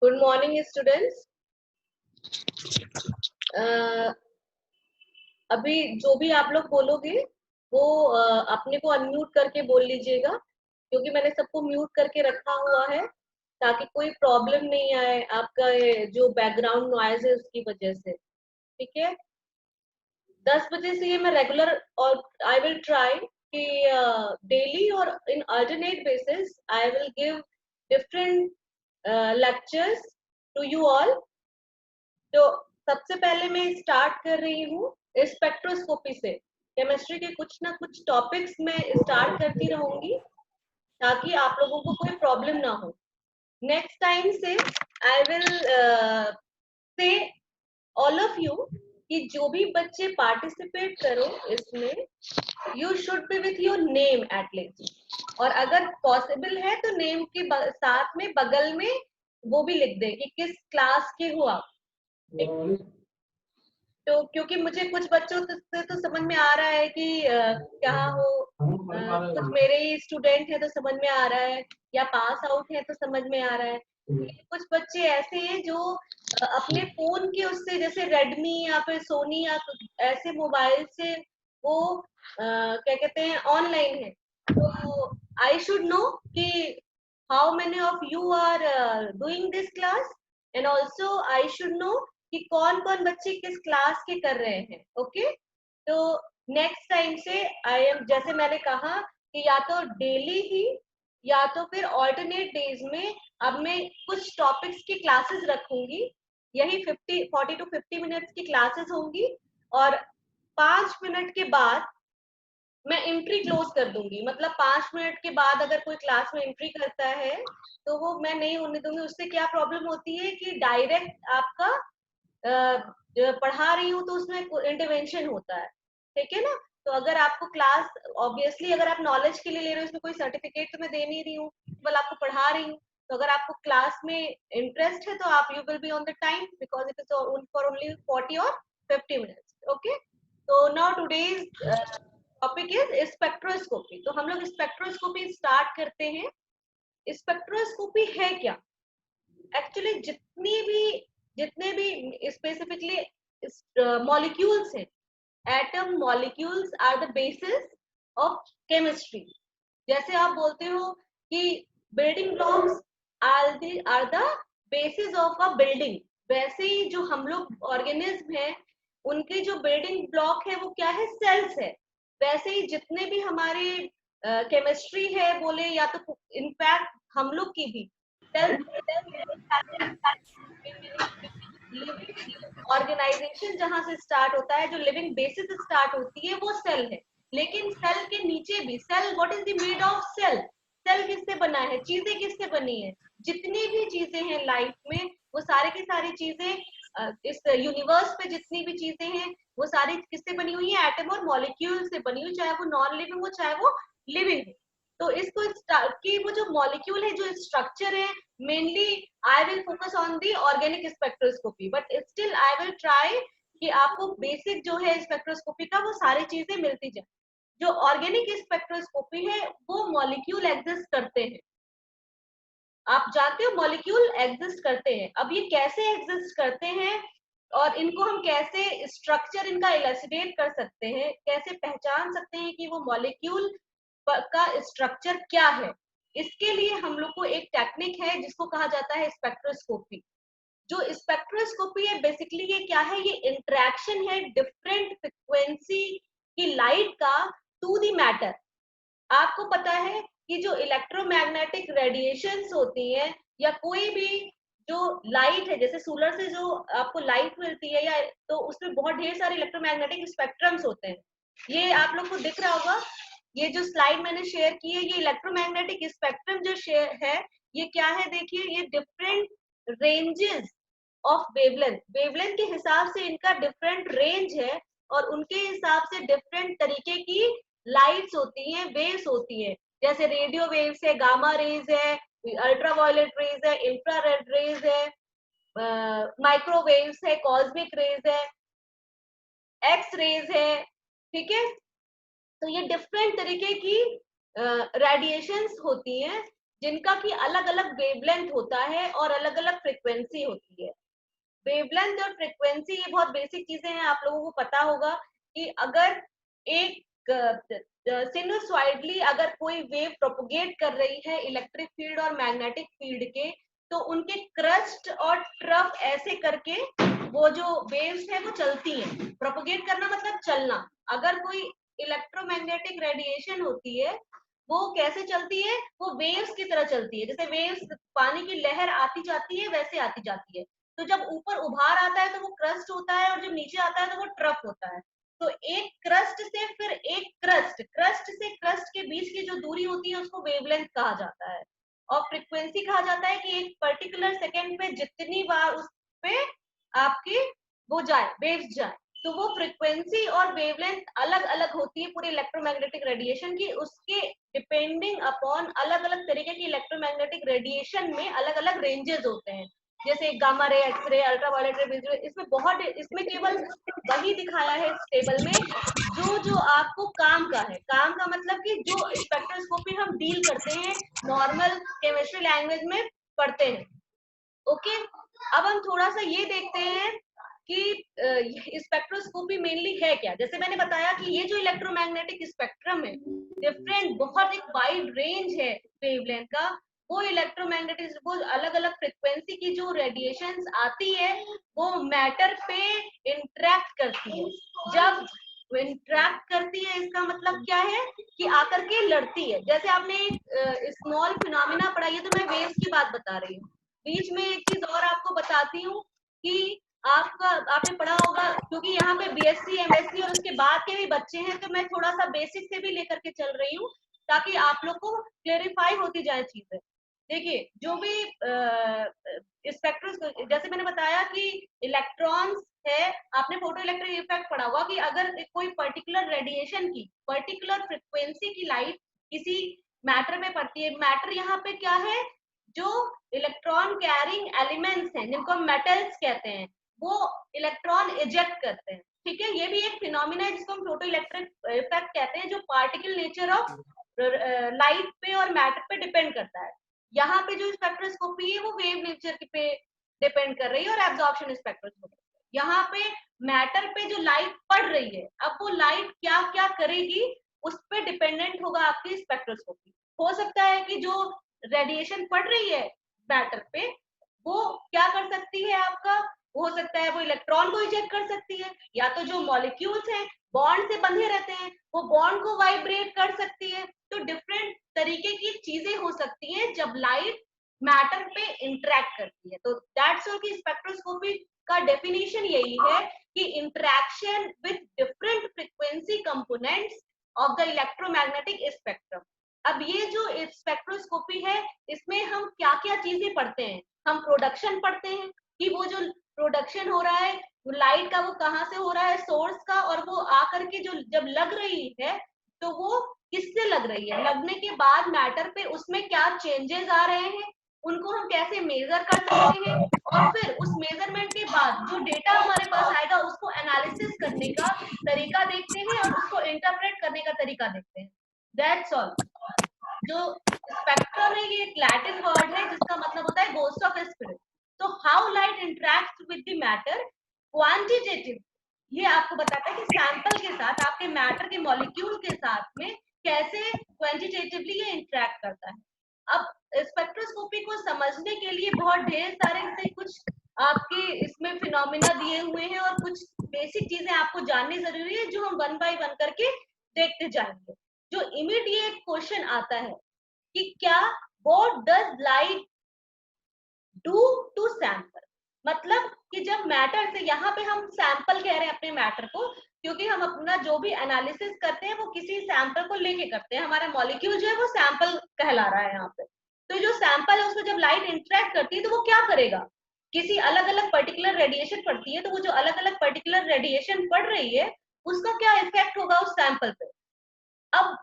Good morning students. अभी जो भी आप लोग बोलोगे वो अपने को अनम्यूट करके बोल लीजिएगा, क्योंकि मैंने सबको म्यूट करके रखा हुआ है ताकि कोई प्रॉब्लम नहीं आए आपका जो बैकग्राउंड नॉइज है उसकी वजह से। ठीक है, 10 बजे से ये मैं रेगुलर और आई विल ट्राई कि डेली और in alternate basis I will give different lectures to you all. तो सबसे पहले मैं स्टार्ट कर रही हूँ स्पेक्ट्रोस्कोपी से। केमिस्ट्री के कुछ ना कुछ टॉपिक्स मैं स्टार्ट करती रहूंगी ताकि आप लोगों को कोई प्रॉब्लम ना हो। नेक्स्ट टाइम से I will say all of you कि जो भी बच्चे पार्टिसिपेट करो इसमें, you should be with your name at least, और अगर पॉसिबल है तो नेम के साथ में बगल में वो भी लिख दे कि किस क्लास के हो आप। तो क्योंकि मुझे कुछ बच्चों से तो समझ में आ रहा है कि क्या हो, कुछ मेरे ही स्टूडेंट है तो समझ में आ रहा है, या पास आउट है तो समझ में आ रहा है। कुछ बच्चे ऐसे हैं जो अपने फोन के उससे, जैसे रेडमी या फिर सोनी या ऐसे मोबाइल से वो क्या कहते हैं ऑनलाइन है। तो आई शुड नो कि how many of you are doing this class, and also I should know कि कौन कौन बच्चे किस क्लास के कर रहे हैं। ओके, तो नेक्स्ट टाइम से आई एम, जैसे मैंने कहा कि या तो डेली ही या तो फिर ऑल्टरनेट डेज में अब मैं कुछ टॉपिक्स की क्लासेस रखूंगी। यही 40 to 50 मिनट्स की क्लासेस होंगी, और 5 मिनट के बाद मैं एंट्री क्लोज कर दूंगी। मतलब 5 मिनट के बाद अगर कोई क्लास में एंट्री करता है तो वो मैं नहीं होने दूंगी। उससे क्या प्रॉब्लम होती है कि डायरेक्ट आपका पढ़ा रही हूँ तो उसमें इंटरवेंशन होता है। ठीक है ना। तो अगर आपको क्लास, ऑब्वियसली अगर आप नॉलेज के लिए ले रहे हो, इसमें कोई सर्टिफिकेट तो मैं दे नहीं रही हूँ, केवल आपको पढ़ा रही हूँ। तो अगर आपको क्लास में इंटरेस्ट है तो आप you will be on the time, because it is for only 40 और 50 मिनट्स। ओके, तो now today's topic is spectroscopy. तो हम लोग स्पेक्ट्रोस्कोपी स्टार्ट करते हैं। स्पेक्ट्रोस्कोपी है क्या? एक्चुअली जितने भी स्पेसिफिकली मॉलिक्यूल्स हैं, atom molecules are the basis of chemistry. जैसे आप बोलते हो कि building blocks are the basis of a building, वैसे ही जो हम लोग ऑर्गेनिज्म हैं उनके जो बिल्डिंग ब्लॉक है वो क्या है? सेल्स है। वैसे ही जितने भी हमारे केमिस्ट्री है बोले, या तो इनफैक्ट हम लोग की भी ऑर्गेनाइजेशन जहां से स्टार्ट होता है, जो लिविंग बेसिस स्टार्ट होती है वो सेल है। लेकिन सेल के नीचे भी cell, what is the made of cell? Cell किससे बना है? चीजें किससे बनी है? जितनी भी चीजें हैं लाइफ में, वो सारी की सारी चीजें इस यूनिवर्स पे जितनी भी चीजें हैं वो सारी किससे बनी हुई है? एटम और मॉलिक्यूल से बनी हुई, चाहे वो नॉन लिविंग हो चाहे वो लिविंग हो। तो इसको की वो जो मॉलिक्यूल है, जो स्ट्रक्चर है, mainly I will focus on the organic spectroscopy, but still I will try कि आपको बेसिक जो है स्पेक्ट्रोस्कोपी का वो सारी चीजें मिलती जाए। जो ऑर्गेनिक स्पेक्ट्रोस्कोपी है वो मॉलिक्यूल एग्जिस्ट करते हैं। आप जानते हो मॉलिक्यूल एग्जिस्ट करते हैं। अब ये कैसे एग्जिस्ट करते हैं और इनको हम कैसे स्ट्रक्चर इनका इलस्ट्रेट कर सकते हैं, कैसे पहचान सकते हैं कि वो मॉलिक्यूल का स्ट्रक्चर क्या है, इसके लिए हम लोग को एक टेक्निक है जिसको कहा जाता है स्पेक्ट्रोस्कोपी। जो स्पेक्ट्रोस्कोपी है बेसिकली ये क्या है? ये इंटरेक्शन है डिफरेंट फ्रिक्वेंसी की लाइट का टू द मैटर। आपको पता है कि जो इलेक्ट्रोमैग्नेटिक रेडिएशंस होती हैं, या कोई भी जो लाइट है, जैसे सोलर से जो आपको लाइट मिलती है, या तो उसमें बहुत ढेर सारे इलेक्ट्रोमैग्नेटिक स्पेक्ट्रम्स होते हैं। ये आप लोग को दिख रहा होगा, ये जो स्लाइड मैंने शेयर की है, ये इलेक्ट्रोमैग्नेटिक स्पेक्ट्रम जो शेयर है, ये क्या है? देखिए, ये different ranges of wavelength, wavelength के हिसाब से इनका डिफरेंट रेंज है, और उनके हिसाब से डिफरेंट तरीके की लाइट्स होती हैं, वेव्स होती हैं। जैसे रेडियो वेव्स है, गामा रेज है, अल्ट्रावायलेट रेज है, इंफ्रारेड रेज है, माइक्रोवेव्स है, कॉस्मिक रेज है, एक्स रेज है। ठीक है, तो ये डिफरेंट तरीके की रेडिएशंस होती हैं जिनका की अलग अलग वेवलेंथ होता है और अलग अलग फ्रिक्वेंसी होती है। वेवलेंथ और फ्रिक्वेंसी ये बहुत बेसिक चीजें हैं, आप लोगों को पता होगा कि अगर एक सिनुसॉइडली अगर कोई वेव प्रोपोगेट कर रही है इलेक्ट्रिक फील्ड और मैग्नेटिक फील्ड के, तो उनके क्रस्ट और ट्रफ ऐसे करके वो जो वेव्स है वो चलती हैं। प्रोपोगेट करना मतलब चलना। अगर कोई इलेक्ट्रोमैग्नेटिक रेडिएशन होती है वो कैसे चलती है, वो वेव्स की तरह चलती है। जैसे वेव्स पानी की लहर आती जाती है वैसे आती जाती है। तो जब ऊपर उभार आता है तो वो क्रस्ट होता है, और जब नीचे आता है तो वो ट्रफ होता है। तो एक क्रस्ट से फिर एक क्रस्ट से क्रस्ट के बीच की जो दूरी होती है उसको वेवलेंथ कहा जाता है। और फ्रीक्वेंसी कहा जाता है कि एक पर्टिकुलर सेकेंड पे जितनी बार उस पे आपकी वो जाए, वेव्स जाए, तो वो फ्रीक्वेंसी और वेवलेंथ अलग अलग होती है पूरे इलेक्ट्रोमैग्नेटिक रेडिएशन की। उसके डिपेंडिंग अपॉन अलग अलग तरीके की इलेक्ट्रोमैग्नेटिक रेडिएशन में अलग अलग रेंजेस होते हैं। जैसे गामा रे, एक्सरे, अल्ट्रावायलेट रे, विजुअल, इसमें केवल वही दिखाया है इस टेबल में जो जो आपको काम का है। काम का मतलब कि जो स्पेक्ट्रोस्कोपी हम डील करते हैं नॉर्मल केमिस्ट्री लैंग्वेज में पढ़ते हैं। ओके, अब हम थोड़ा सा ये देखते हैं कि स्पेक्ट्रोस्कोपी मेनली है क्या। जैसे मैंने बताया कि ये जो इलेक्ट्रोमैग्नेटिक स्पेक्ट्रम है, डिफरेंट बहुत एक वाइड रेंज है वेवलेंथ का। वो इलेक्ट्रोमैग्नेटिक वो अलग अलग फ्रिक्वेंसी की जो रेडिएशंस आती है वो मैटर पे इंटरेक्ट करती है। जब इंटरेक्ट करती है इसका मतलब क्या है कि आकर के लड़ती है। जैसे आपने एक स्मॉल फिनोमिना पढ़ा, ये तो मैं वेव्स की बात बता रही हूँ। बीच में एक चीज और आपको बताती हूँ कि आपने पढ़ा होगा, क्योंकि यहाँ पे बीएससी एमएससी और उसके बाद के भी बच्चे हैं, तो मैं थोड़ा सा बेसिक से भी लेकर के चल रही हूँ ताकि आप लोग को क्लेरिफाई होती जाए चीजें। देखिए, जो भी स्पेक्ट्रम, जैसे मैंने बताया कि इलेक्ट्रॉन्स है, आपने फोटो इलेक्ट्रिक इफेक्ट पढ़ा होगा कि अगर कोई पर्टिकुलर रेडिएशन की पर्टिकुलर फ्रिक्वेंसी की लाइट किसी मैटर में पड़ती है, मैटर यहाँ पे क्या है, जो इलेक्ट्रॉन कैरिंग एलिमेंट्स हैं जिनको हम मेटल्स कहते हैं, वो इलेक्ट्रॉन इजेक्ट करते हैं। ठीक है, ये भी एक फिनोमिना है जिसको हम फोटो इलेक्ट्रिक इफेक्ट कहते हैं, जो पार्टिकल नेचर ऑफ लाइट पे और मैटर पे डिपेंड करता है। यहाँ पे जो स्पेक्ट्रोस्कोपी है वो वेव नेचर पे डिपेंड कर रही है, और एब्जॉर्प्शन स्पेक्ट्रोस्कोपी यहाँ पे मैटर पे जो लाइट पड़ रही है, अब वो लाइट क्या क्या करेगी उस पर डिपेंडेंट होगा आपकी स्पेक्ट्रोस्कोपी। हो सकता है कि जो रेडिएशन पड़ रही है मैटर पे वो क्या कर सकती है आपका, हो सकता है वो इलेक्ट्रॉन को इजेक्ट कर सकती है, या तो जो मॉलिक्यूल्स हैं बॉन्ड से बंधे रहते हैं वो बॉन्ड को वाइब्रेट कर सकती है। तो डिफरेंट तरीके की चीजें हो सकती हैं जब लाइट मैटर पे इंटरेक्ट करती है। तो दैट्स ऑल की स्पेक्ट्रोस्कोपी का डेफिनेशन यही है कि interaction with different frequency components of the electromagnetic spectrum. अब ये जो स्पेक्ट्रोस्कोपी है इसमें हम क्या क्या चीजें पढ़ते हैं, हम प्रोडक्शन पढ़ते हैं कि वो जो प्रोडक्शन हो रहा है लाइट का वो कहाँ से हो रहा है, सोर्स का, और वो आकर के जो जब लग रही है तो वो किससे लग रही है, लगने के बाद मैटर पे उसमें क्या चेंजेस आ रहे हैं, उनको हम कैसे मेजर कर सकते हैं, और फिर उस मेजरमेंट के बाद जो डेटा हमारे पास आएगा उसको एनालिसिस करने का तरीका देखते हैं और उसको इंटरप्रेट करने का तरीका देखते हैं। That's all. जो स्पेक्ट्रम है ये एक लैटिन वर्ड है जिसका मतलब होता है गोस्ट ऑफ स्पिरिट। तो how light interact with the matter quantitative, ये आपको बताता है कि सैंपल के साथ आपके मैटर के मॉलिक्यूल के साथ में कैसे क्वांटिटेटिवली ये इंटरेक्ट करता है। अब स्पेक्ट्रोस्कोपी को समझने के लिए बहुत ढेर सारे से कुछ आपके इसमें फिनोमिना दिए हुए हैं और कुछ बेसिक चीजें आपको जाननी जरूरी है जो हम वन बाय वन करके देखते जाएंगे। जो इमीडिएट क्वेश्चन आता है कि क्या what does light do to sample, मतलब कि जब मैटर से, यहाँ पे हम सैंपल कह रहे हैं अपने मैटर को क्योंकि हम अपना जो भी एनालिसिस करते हैं वो किसी सैंपल को लेके करते हैं, हमारा मॉलिक्यूल जो है वो सैंपल कहला रहा है यहाँ पे। तो जो सैंपल है उसमें जब लाइट इंटरेक्ट करती है तो वो क्या करेगा, किसी अलग अलग पर्टिकुलर रेडिएशन पड़ती है, तो वो जो अलग अलग पर्टिकुलर रेडिएशन पड़ रही है उसका क्या इफेक्ट होगा उस सैंपल पे। अब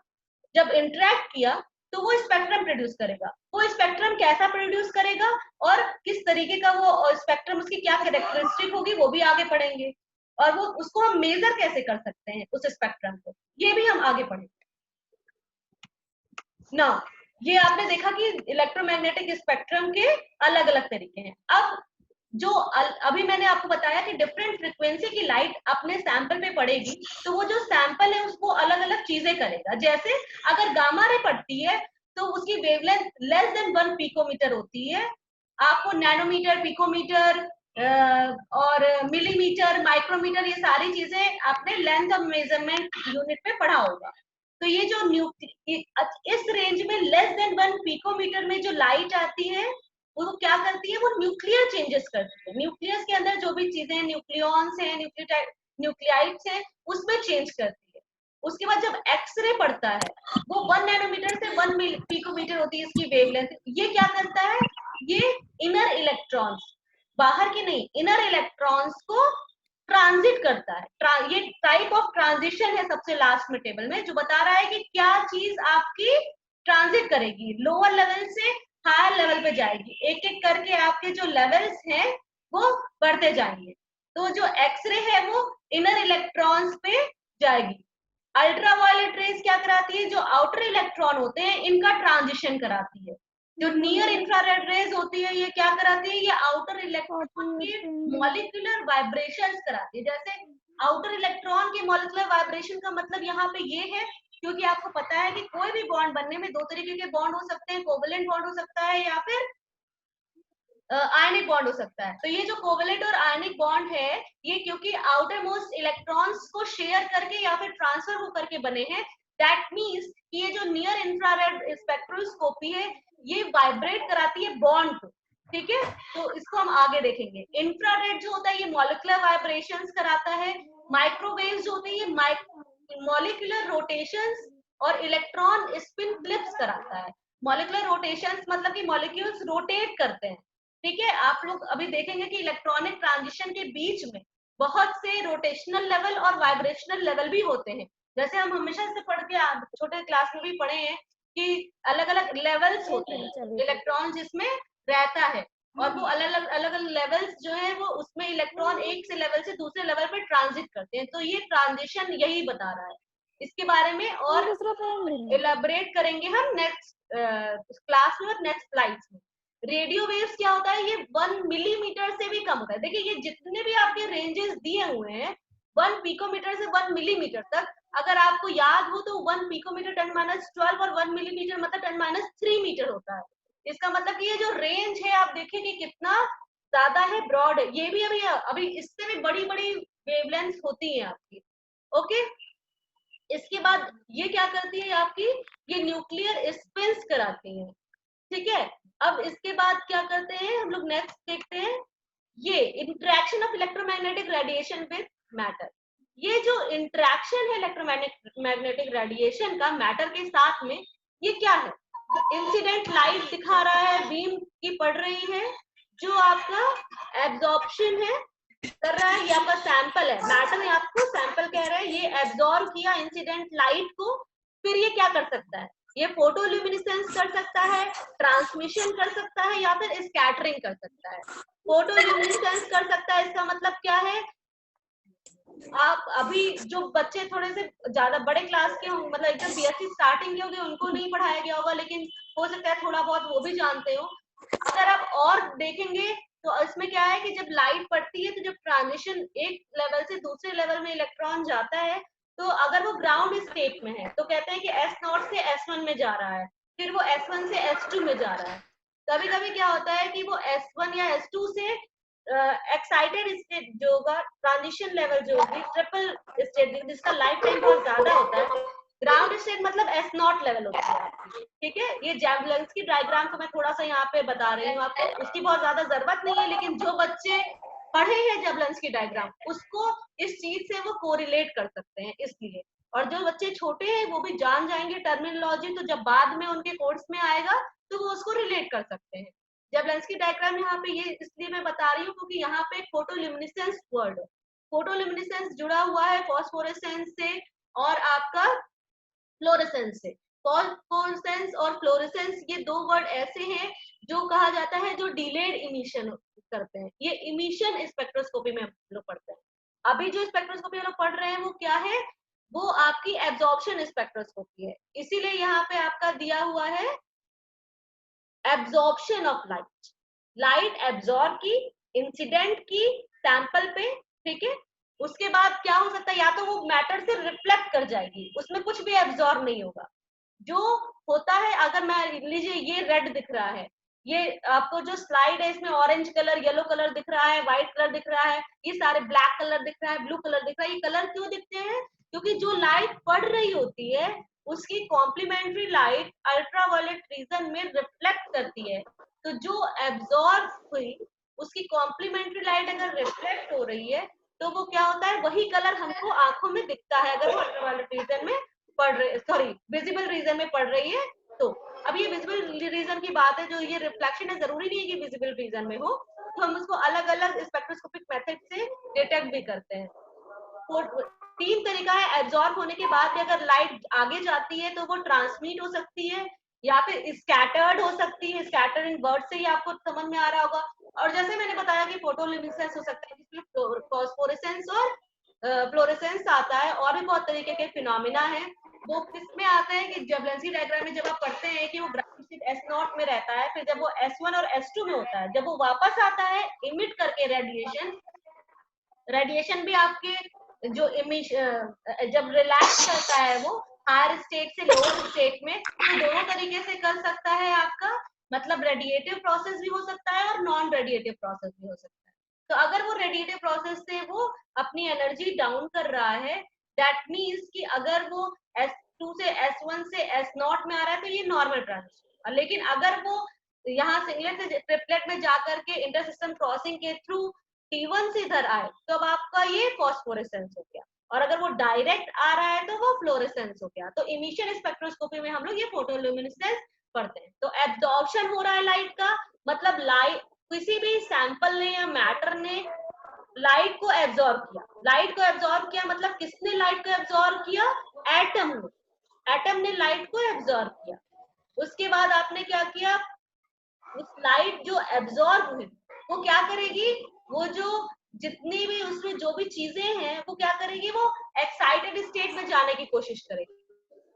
जब इंटरेक्ट किया तो वो स्पेक्ट्रम प्रोड्यूस करेगा। वो स्पेक्ट्रम कैसा प्रोड्यूस करेगा और किस तरीके का वो स्पेक्ट्रम, उसकी क्या कैरेक्टरिस्टिक होगी वो भी आगे पढ़ेंगे, और वो उसको हम मेजर कैसे कर सकते हैं उस स्पेक्ट्रम को, ये भी हम आगे पढ़ेंगे। नाउ ये आपने देखा कि इलेक्ट्रोमैग्नेटिक स्पेक्ट्रम के अलग अलग तरीके हैं। अब जो अभी मैंने आपको बताया कि डिफरेंट फ्रिक्वेंसी की लाइट अपने सैंपल पे पड़ेगी, तो वो जो सैंपल है उसको अलग अलग चीजें करेगा। जैसे अगर गामा रे पड़ती है तो उसकी वेवलेंथ लेस देन 1 पिकोमीटर होती है। आपको नैनोमीटर, पिकोमीटर और मिलीमीटर, माइक्रोमीटर, ये सारी चीजें आपने लेंथ ऑफ मेजरमेंट यूनिट पे पढ़ा होगा। तो ये जो इस रेंज में लेस देन 1 पिकोमीटर में जो लाइट आती है वो क्या करती है, वो न्यूक्लियर चेंजेस करती है। न्यूक्लियस के अंदर जो भी चीजें, न्यूक्लियॉन्स हैं, न्यूक्लियाइड्स हैं, उसमें चेंज करती है। उसके बाद जब एक्सरे पड़ता है वो 1 नैनोमीटर से 1 पिकोमीटर होती है इसकी वेवलेंथ। ये क्या करता है, ये इनर इलेक्ट्रॉन्स, बाहर के नहीं, इनर इलेक्ट्रॉन्स को ट्रांजिट करता है। ये टाइप ऑफ ट्रांजिशन है सबसे लास्ट में टेबल में, जो बता रहा है कि क्या चीज आपकी ट्रांजिट करेगी, लोअर लेवल से हायर लेवल पे जाएगी। एक एक करके आपके जो लेवल्स हैं वो बढ़ते जाएंगे। तो जो एक्सरे है वो इनर इलेक्ट्रॉन्स पे जाएगी। अल्ट्रावायलेट रेज क्या कराती है, जो आउटर इलेक्ट्रॉन होते हैं इनका ट्रांजिशन कराती है। जो नियर इंफ्रारेड रेज होती है ये क्या कराती है, ये आउटर इलेक्ट्रॉन के मॉलिक्यूलर वाइब्रेशंस कराती है। जैसे आउटर इलेक्ट्रॉन के मॉलिक्यूलर वाइब्रेशन का मतलब यहाँ पे ये है, क्योंकि आपको पता है कि कोई भी बॉन्ड बनने में दो तरीके के बॉन्ड हो सकते हैं, कोवेलेंट बॉन्ड हो सकता है या फिर आयनिक बॉन्ड हो सकता है। तो ये जो कोवेलेंट और आयनिक बॉन्ड है ये क्योंकि आउटर मोस्ट इलेक्ट्रॉन्स को शेयर करके या फिर ट्रांसफर होकर के बने हैं। दैट मीन्स कि ये जो नियर इंफ्रारेड स्पेक्ट्रोस्कोपी है ये वाइब्रेट कराती है बॉन्ड को। ठीक है, तो इसको हम आगे देखेंगे। इंफ्रारेड जो होता है ये मॉलिक्यूलर वाइब्रेशंस कराता है। माइक्रोवेव जो होते हैं ये मॉलिक्यूलर रोटेशंस और इलेक्ट्रॉन स्पिन फ्लिप्स कराता है। मॉलिक्यूलर रोटेशंस मतलब कि मॉलिक्यूल्स रोटेट करते हैं। ठीक है, आप लोग अभी देखेंगे कि इलेक्ट्रॉनिक ट्रांजिशन के बीच में बहुत से रोटेशनल लेवल और वाइब्रेशनल लेवल भी होते हैं। जैसे हम हमेशा से पढ़ के छोटे क्लास में भी पढ़े हैं कि अलग अलग लेवल्स होते हैं इलेक्ट्रॉन जिसमें रहता है, और वो अलग अलग लेवल्स जो है वो उसमें इलेक्ट्रॉन एक से लेवल से दूसरे लेवल पे ट्रांजिट करते हैं। तो ये ट्रांजिशन यही बता रहा है। इसके बारे में और इलेबोरेट करेंगे हम नेक्स्ट क्लास में और नेक्स्ट स्लाइड्स में। रेडियो वेव्स क्या होता है, ये 1 मिलीमीटर से भी कम होता है। देखिए ये जितने भी आपके रेंजेस दिए हुए हैं 1 पिकोमीटर से 1 मिलीमीटर तक, अगर आपको याद हो तो 1 पिकोमीटर 10⁻12 और 1 मिलीमीटर मतलब 10⁻3 मीटर होता है। इसका मतलब कि ये जो रेंज है आप देखिए कि कितना ज्यादा है, ब्रॉड है। ये भी अभी अभी इससे भी बड़ी बड़ी वेवलेंथ होती है आपकी। ओके, इसके बाद ये क्या करती है आपकी, ये न्यूक्लियर स्पिन्स कराती है। ठीक है, अब इसके बाद क्या करते हैं हम लोग, नेक्स्ट देखते हैं ये interaction of electromagnetic radiation with matter. ये जो इंटरेक्शन है इलेक्ट्रोमैग्नेटिक रेडिएशन का मैटर के साथ में, ये क्या है, इंसिडेंट लाइट दिखा रहा है, बीम की पड़ रही है, जो आपका एब्जॉर्प्शन है कर रहा है, ये आपका सैंपल है, मैटर आपको सैंपल कह रहा है, ये एब्जॉर्ब किया इंसिडेंट लाइट को। फिर ये क्या कर सकता है, ये फोटोल्यूमिनेसेंस कर सकता है, ट्रांसमिशन कर सकता है या फिर स्कैटरिंग कर सकता है। फोटोल्यूमिनेसेंस कर सकता है इसका मतलब क्या है, आप अभी जो बच्चे थोड़े से ज्यादा बड़े क्लास के होंगे, मतलब एकदम बीएससी स्टार्टिंग के होंगे, उनको नहीं पढ़ाया गया होगा, लेकिन हो सकता है थोड़ा बहुत वो भी जानते हो। अगर आप और देखेंगे तो इसमें क्या है कि जब लाइट पड़ती है तो जब ट्रांजिशन एक लेवल से दूसरे लेवल में इलेक्ट्रॉन जाता है, तो अगर वो ग्राउंड स्टेट में है तो कहते हैं कि S0 से S1 में जा रहा है, फिर वो S1 से S2 में जा रहा है। कभी कभी क्या होता है कि वो S1 या S2 से एक्साइटेड स्टेट जो होगा, ट्रांजिशन लेवल जो होगी, ट्रिपल स्टेट जिसका लाइफ टाइम बहुत ज्यादा होता है, ग्राउंड स्टेट मतलब S0 लेवल होती है आपकी। ठीक है, ये जैवलेंस की डायग्राम को मैं थोड़ा सा यहाँ पे बता रही हूँ आपको, उसकी बहुत ज्यादा जरूरत नहीं है, लेकिन जो बच्चे पढ़े हैं जैवलेंस की डायग्राम उसको इस चीज से वो कोरिलेट कर सकते हैं, इसलिए। और जो बच्चे छोटे हैं वो भी जान जाएंगे टर्मिनोलॉजी, तो जब बाद में उनके कोर्स में आएगा तो वो उसको रिलेट कर सकते हैं। जैवलेंस की डायग्राम यहाँ पे ये इसलिए मैं बता रही हूँ क्योंकि यहाँ पे फोटोल्यूमिनेसेंस वर्ड है, फोटोल्यूमिनेसेंस जुड़ा हुआ है फॉस्फोरेसेंस से और आपका फ्लोरेसेंस से। फॉस्फोरेसेंस और फ्लोरेसेंस ये दो वर्ड ऐसे हैं जो कहा जाता है जो डिलेड इमिशन करते हैं। ये इमिशन स्पेक्ट्रोस्कोपी में हम लोग पढ़ते हैं। अभी जो स्पेक्ट्रोस्कोपी हम लोग पढ़ रहे हैं वो क्या है, वो आपकी एब्जॉर्प्शन स्पेक्ट्रोस्कोपी है। इसीलिए यहाँ पे आपका दिया हुआ है absorption of light, light absorb की, इंसिडेंट की सैंपल पे, ठीक है। उसके बाद क्या हो सकता है, या तो वो मैटर से रिफ्लेक्ट कर जाएगी, उसमें कुछ भी एब्जॉर्ब नहीं होगा। जो होता है, अगर मैं लीजिए ये रेड दिख रहा है, ये आपको जो स्लाइड है इसमें ऑरेंज कलर, येलो कलर दिख रहा है, व्हाइट कलर दिख रहा है, ये सारे ब्लैक कलर दिख रहा है, ब्लू कलर दिख रहा है। ये कलर क्यों दिखते हैं? क्योंकि जो लाइट पड़ रही होती है उसकी कॉम्प्लीमेंट्री लाइट अल्ट्रावायलेट रीजन में रिफ्लेक्ट करती है। तो जो एब्जॉर्ब हुई उसकी कॉम्प्लीमेंट्री लाइट अगर रिफ्लेक्ट हो रही है तो वो क्या होता है, वही कलर हमको आंखों में दिखता है अगर वो अल्ट्रावायलेट रीजन में पड़ रही, सॉरी विजिबल रीजन में पड़ रही है। तो अब ये विजिबल रीजन की बात है, जो ये रिफ्लेक्शन है जरूरी नहीं है कि विजिबल रीजन में हो, तो हम उसको अलग अलग स्पेक्ट्रोस्कोपिक मेथड से डिटेक्ट भी करते हैं। तीन तरीका है, एब्जॉर्ब होने के बाद भी अगर लाइट आगे जाती है तो वो ट्रांसमिट हो सकती है, या फिर स्कैटर्ड हो सकती है। स्कैटर इन वर्ड से ही आपको समझ में आ रहा होगा। और जैसे मैंने बताया कि फोटोल्यूमिनेसेंस हो सकता है, जिसमें फॉस्फोरेसेंस और फ्लोरेसेंस आता है, और भी बहुत तरीके के फिनोमिना है। वो किसमें आते हैं कि जबलेंसी डायग्राम में जब आप पढ़ते हैं कि वो ग्राउंड स्टेट S0 में रहता है, फिर जब वो S1 और S2 में होता है, जब वो वापस आता है इमिट करके रेडिएशन, रेडिएशन भी आपके जो जब रिलैक्स करता है वो हायर स्टेट से लोअर स्टेट में, तो दोनों तरीके से कर सकता है आपका, मतलब रेडिएटिव प्रोसेस भी हो सकता है और नॉन रेडिएटिव प्रोसेस भी हो सकता है। तो अगर वो रेडिएटिव प्रोसेस से वो अपनी एनर्जी डाउन कर रहा है, दैट मीन्स कि अगर वो S2 से S1 से S0 में आ रहा है तो ये नॉर्मल ट्रांजिशन। लेकिन अगर वो यहाँ सिंगलेट से ट्रिपलेट में जाकर के इंटर सिस्टम क्रॉसिंग के थ्रू T1 से इधर आए तो अब आपका ये फॉस्फोरेसेंस हो गया, और अगर वो डायरेक्ट आ रहा है तो वो फ्लोरेसेंस हो गया। तो इमिशन स्पेक्ट्रोस्कोपी में हम लोग ये फोटोल्यूमिनेसेंस पढ़ते हैं। तो एब्जॉर्प्शन हो रहा है लाइट का, मतलब लाइट किसी भी सैंपल ने या मैटर ने लाइट को एब्जॉर्ब किया। लाइट को एब्जॉर्ब किया मतलब किसने लाइट को एब्जॉर्ब किया? एटम ने। एटम ने लाइट को एब्जॉर्ब किया। उसके बाद आपने क्या किया, उस लाइट जो एब्जॉर्ब हुई वो क्या करेगी, वो जो जितनी भी उसमें जो भी चीजें हैं वो क्या करेगी, वो एक्साइटेड स्टेट में जाने की कोशिश करेगी।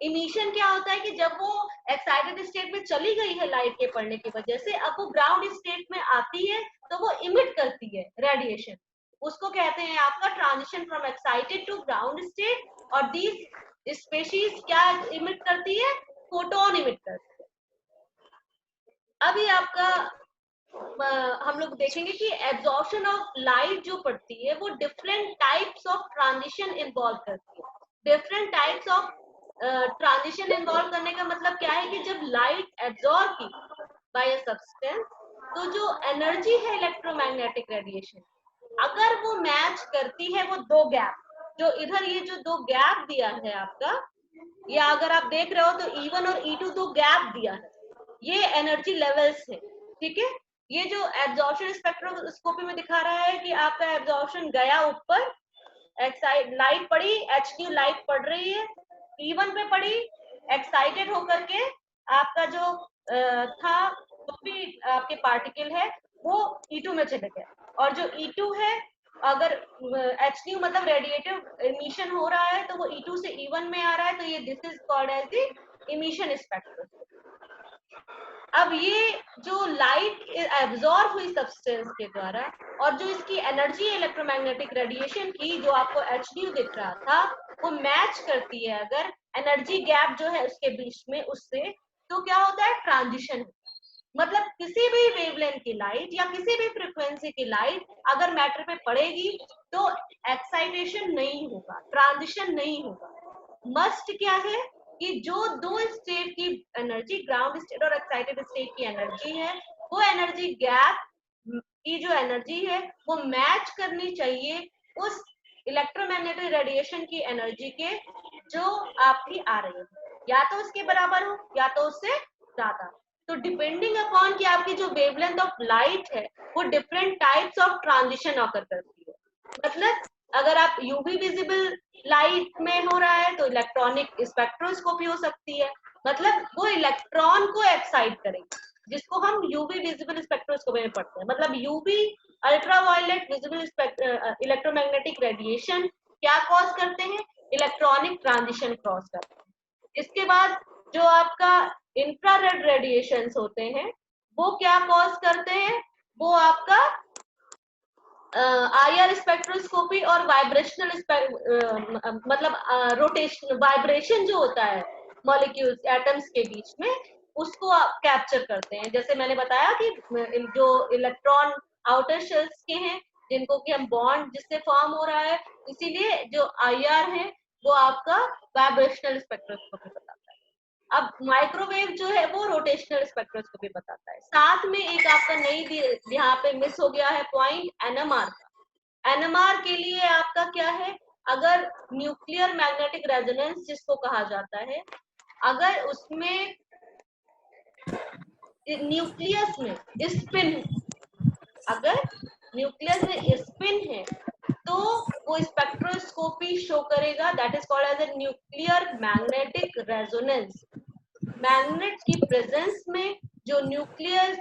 इमिशन क्या होता है कि जब वो एक्साइटेड स्टेट में चली गई है लाइट के पड़ने की वजह से, अब वो ग्राउंड स्टेट में आती है तो वो इमिट करती है रेडिएशन। उसको कहते हैं आपका transition from excited to ground state. और दीज स्पेशीज क्या इमिट करती है? फोटोन इमिट करती है। अभी आपका हम लोग देखेंगे कि एब्जॉर्प्शन ऑफ लाइट जो पड़ती है वो different types of transition involve करती है। Different types of transition involve करने का मतलब क्या है कि जब लाइट एब्जॉर्ब की बाय अ सब्सटेंस, तो जो एनर्जी है इलेक्ट्रोमैग्नेटिक रेडिएशन, अगर वो मैच करती है वो दो गैप, जो इधर ये जो दो गैप दिया है आपका, या अगर आप देख रहे हो तो E1 और E2 दो गैप दिया है, ये एनर्जी लेवल्स है, ठीक है। ये जो एब्जॉर्प्शन स्पेक्ट्रोस्कोपी में दिखा रहा है कि आपका एब्जॉर्प्शन गया ऊपर, एक्साइट लाइट पड़ी, HQ लाइट पड़ रही है, E1 पे पड़ी, एक्साइटेड होकर के आपका जो था जो भी आपके पार्टिकल है वो E2 में चले गए। और जो E2 है, अगर HQ मतलब रेडिएटिव इमिशन हो रहा है तो वो E2 से E1 में आ रहा है, तो ये this is called as the emission spectroscopy. अब ये जो लाइट एब्जॉर्ब हुई सब्सटेंस के द्वारा, और जो इसकी एनर्जी इलेक्ट्रोमैग्नेटिक रेडिएशन की जो आपको HDU दिख रहा था, वो मैच करती है अगर एनर्जी गैप जो है उसके बीच में उससे, तो क्या होता है? ट्रांजिशन। मतलब किसी भी वेवलेंथ की लाइट या किसी भी फ्रीक्वेंसी की लाइट अगर मैटर पे पड़ेगी तो एक्साइटेशन नहीं होगा, ट्रांजिशन नहीं होगा। मस्ट क्या है कि जो दो स्टेट की एनर्जी, ग्राउंड स्टेट और एक्साइटेड स्टेट की एनर्जी है, वो एनर्जी गैप की जो एनर्जी है वो मैच करनी चाहिए उस इलेक्ट्रोमैग्नेटिक रेडिएशन की एनर्जी के जो आपकी आ रही है, या तो उसके बराबर हो या तो उससे ज्यादा। तो डिपेंडिंग अपॉन कि आपकी जो वेवलेंथ ऑफ लाइट है वो different types of transition occur करती है। मतलब अगर आप यूवी विजिबल लाइट में हो रहा है तो इलेक्ट्रॉनिक स्पेक्ट्रोस्कोपी हो सकती है, मतलब वो इलेक्ट्रॉन को एक्साइट करेगी, जिसको हम यूवी विजिबल स्पेक्ट्रोस्कोपी में पढ़ते हैं। मतलब UV ultraviolet visible electromagnetic radiation क्या कॉज करते हैं? इलेक्ट्रॉनिक ट्रांजिशन कॉज करते हैं। इसके बाद जो आपका इंफ्रारेड रेडिएशंस होते हैं वो क्या कॉज करते हैं, वो आपका IR स्पेक्ट्रोस्कोपी और वाइब्रेशनल मतलब रोटेशन वाइब्रेशन जो होता है मॉलिक्यूल्स एटम्स के बीच में, उसको आप कैप्चर करते हैं। जैसे मैंने बताया कि जो इलेक्ट्रॉन आउटर शेल्स के हैं, जिनको कि हम बॉन्ड जिससे फॉर्म हो रहा है, इसीलिए जो IR है वो आपका वाइब्रेशनल स्पेक्ट्रोस्कोपी बताता है। अब माइक्रोवेव जो है वो रोटेशनल स्पेक्ट्रोस्कोपी बताता है। साथ में एक आपका नई यहाँ पे मिस हो गया है पॉइंट, NMR का। NMR के लिए आपका क्या है, अगर न्यूक्लियर मैग्नेटिक रेजोनेंस जिसको कहा जाता है, अगर उसमें न्यूक्लियस में स्पिन, अगर न्यूक्लियस में स्पिन है तो वो स्पेक्ट्रोस्कोपी शो करेगा, that is called as a nuclear magnetic resonance. Magnet की प्रेजेंस में जो न्यूक्लियस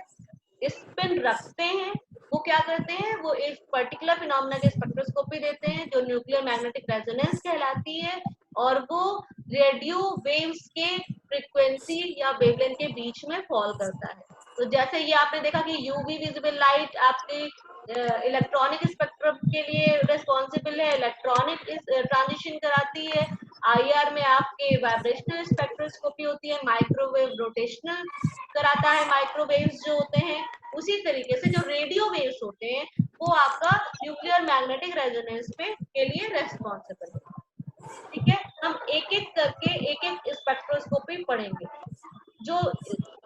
स्पिन रखते हैं वो क्या करते हैं, वो एक पर्टिकुलर फिनोमेना के स्पेक्ट्रोस्कोपी देते हैं जो न्यूक्लियर मैग्नेटिक रेजोनेंस कहलाती है, और वो रेडियो वेव्स के फ्रीक्वेंसी या वेवलेंथ के बीच में फॉल करता है। तो जैसे ये आपने देखा कि यूवी विजिबल लाइट आपके इलेक्ट्रॉनिक स्पेक्ट्रम के लिए रिस्पॉन्सिबल है, इलेक्ट्रॉनिक ट्रांजिशन कराती है। IR में आपके वाइब्रेशनल स्पेक्ट्रोस्कोपी होती है, माइक्रोवेव रोटेशनल कराता है माइक्रोवेव्स जो होते हैं। उसी तरीके से जो रेडियो वेव्स होते हैं वो आपका न्यूक्लियर मैग्नेटिक रेजोनेंस पे के लिए रेस्पॉन्सिबल है। ठीक है, हम एक एक करके एक एक स्पेक्ट्रोस्कोपी पढ़ेंगे। जो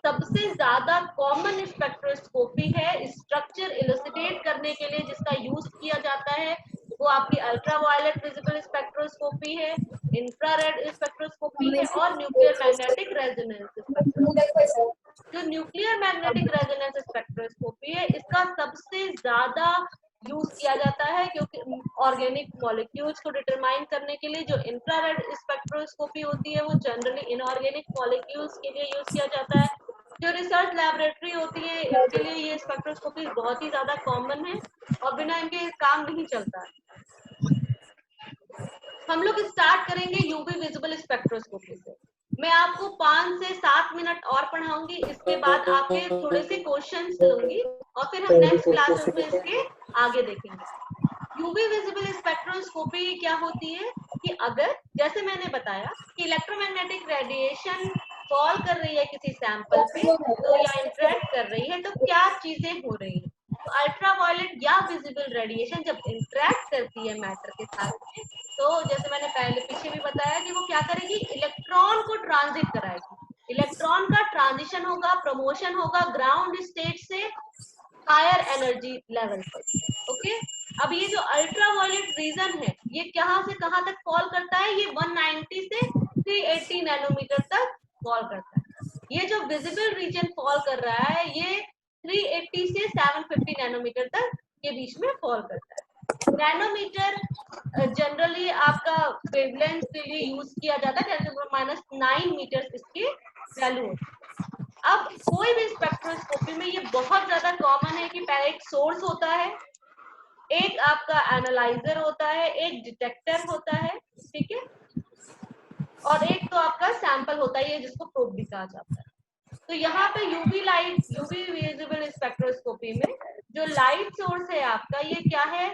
सबसे ज्यादा कॉमन स्पेक्ट्रोस्कोपी है स्ट्रक्चर इलुसिडेट करने के लिए जिसका यूज किया जाता है, वो आपकी अल्ट्रावायलेट विजिबल स्पेक्ट्रोस्कोपी है, इंफ्रारेड स्पेक्ट्रोस्कोपी है, और न्यूक्लियर मैग्नेटिक रेजोनेंस स्पेक्ट्रोस्कोपी। जो न्यूक्लियर मैग्नेटिक रेजोनेंस स्पेक्ट्रोस्कोपी है, इसका सबसे ज्यादा यूज किया जाता है क्योंकि ऑर्गेनिक मॉलिक्यूल्स को डिटरमाइन करने के लिए। जो इंफ्रारेड स्पेक्ट्रोस्कोपी होती है वो जनरली इनऑर्गेनिक मॉलिक्यूल्स के लिए यूज किया जाता है। जो रिसर्च लैबोरेटरी होती है इसके लिए ये स्पेक्ट्रोस्कोपी बहुत ही ज्यादा कॉमन है और बिना इनके काम नहीं चलता है। हम लोग स्टार्ट करेंगे यूवी विजिबल स्पेक्ट्रोस्कोपी से। मैं आपको 5 से 7 मिनट और पढ़ाऊंगी, इसके बाद आपके थोड़े से क्वेश्चंस लूंगी और फिर हम नेक्स्ट क्लासेस में इसके आगे देखेंगे। यूवी विजिबल स्पेक्ट्रोस्कोपी क्या होती है कि अगर जैसे मैंने बताया कि इलेक्ट्रोमैग्नेटिक रेडिएशन फॉल कर रही है किसी सैंपल पे तो या इंटरेक्ट कर रही है तो क्या चीजें हो रही है। तो अल्ट्रावायलेट या विजिबल रेडिएशन जब इंटरेक्ट करती है मैटर के साथ में, तो जैसे मैंने पहले पीछे भी बताया कि वो क्या करेगी, इलेक्ट्रॉन को ट्रांजिट कराएगी। इलेक्ट्रॉन का ट्रांजिशन होगा, प्रमोशन होगा ग्राउंड स्टेट से हायर एनर्जी लेवल पर। ओके, अब ये जो अल्ट्रावायलेट रीजन है ये कहां से कहां तक फॉल करता है, ये 190 से 380 नैनोमीटर तक फॉल करता है। ये जो विजिबल रीजन फॉल कर रहा है ये 380 से 750 नैनोमीटर तक के बीच में फॉल करता है। नैनोमीटर जनरली आपका वेवलेंथ के लिए यूज किया जाता है, 10⁻⁹ मीटर इसकी वैल्यू होती है। अब कोई भी स्पेक्ट्रोस्कोपी में ये बहुत ज्यादा कॉमन है कि पहले एक सोर्स होता है, एक आपका एनालाइजर होता है, एक डिटेक्टर होता है, ठीक है, और एक तो आपका सैंपल होता है, ये जिसको प्रोब भी कहा जाता है। तो यहाँ पे UV light, UV visible spectroscopy में जो लाइट सोर्स है आपका, ये क्या है,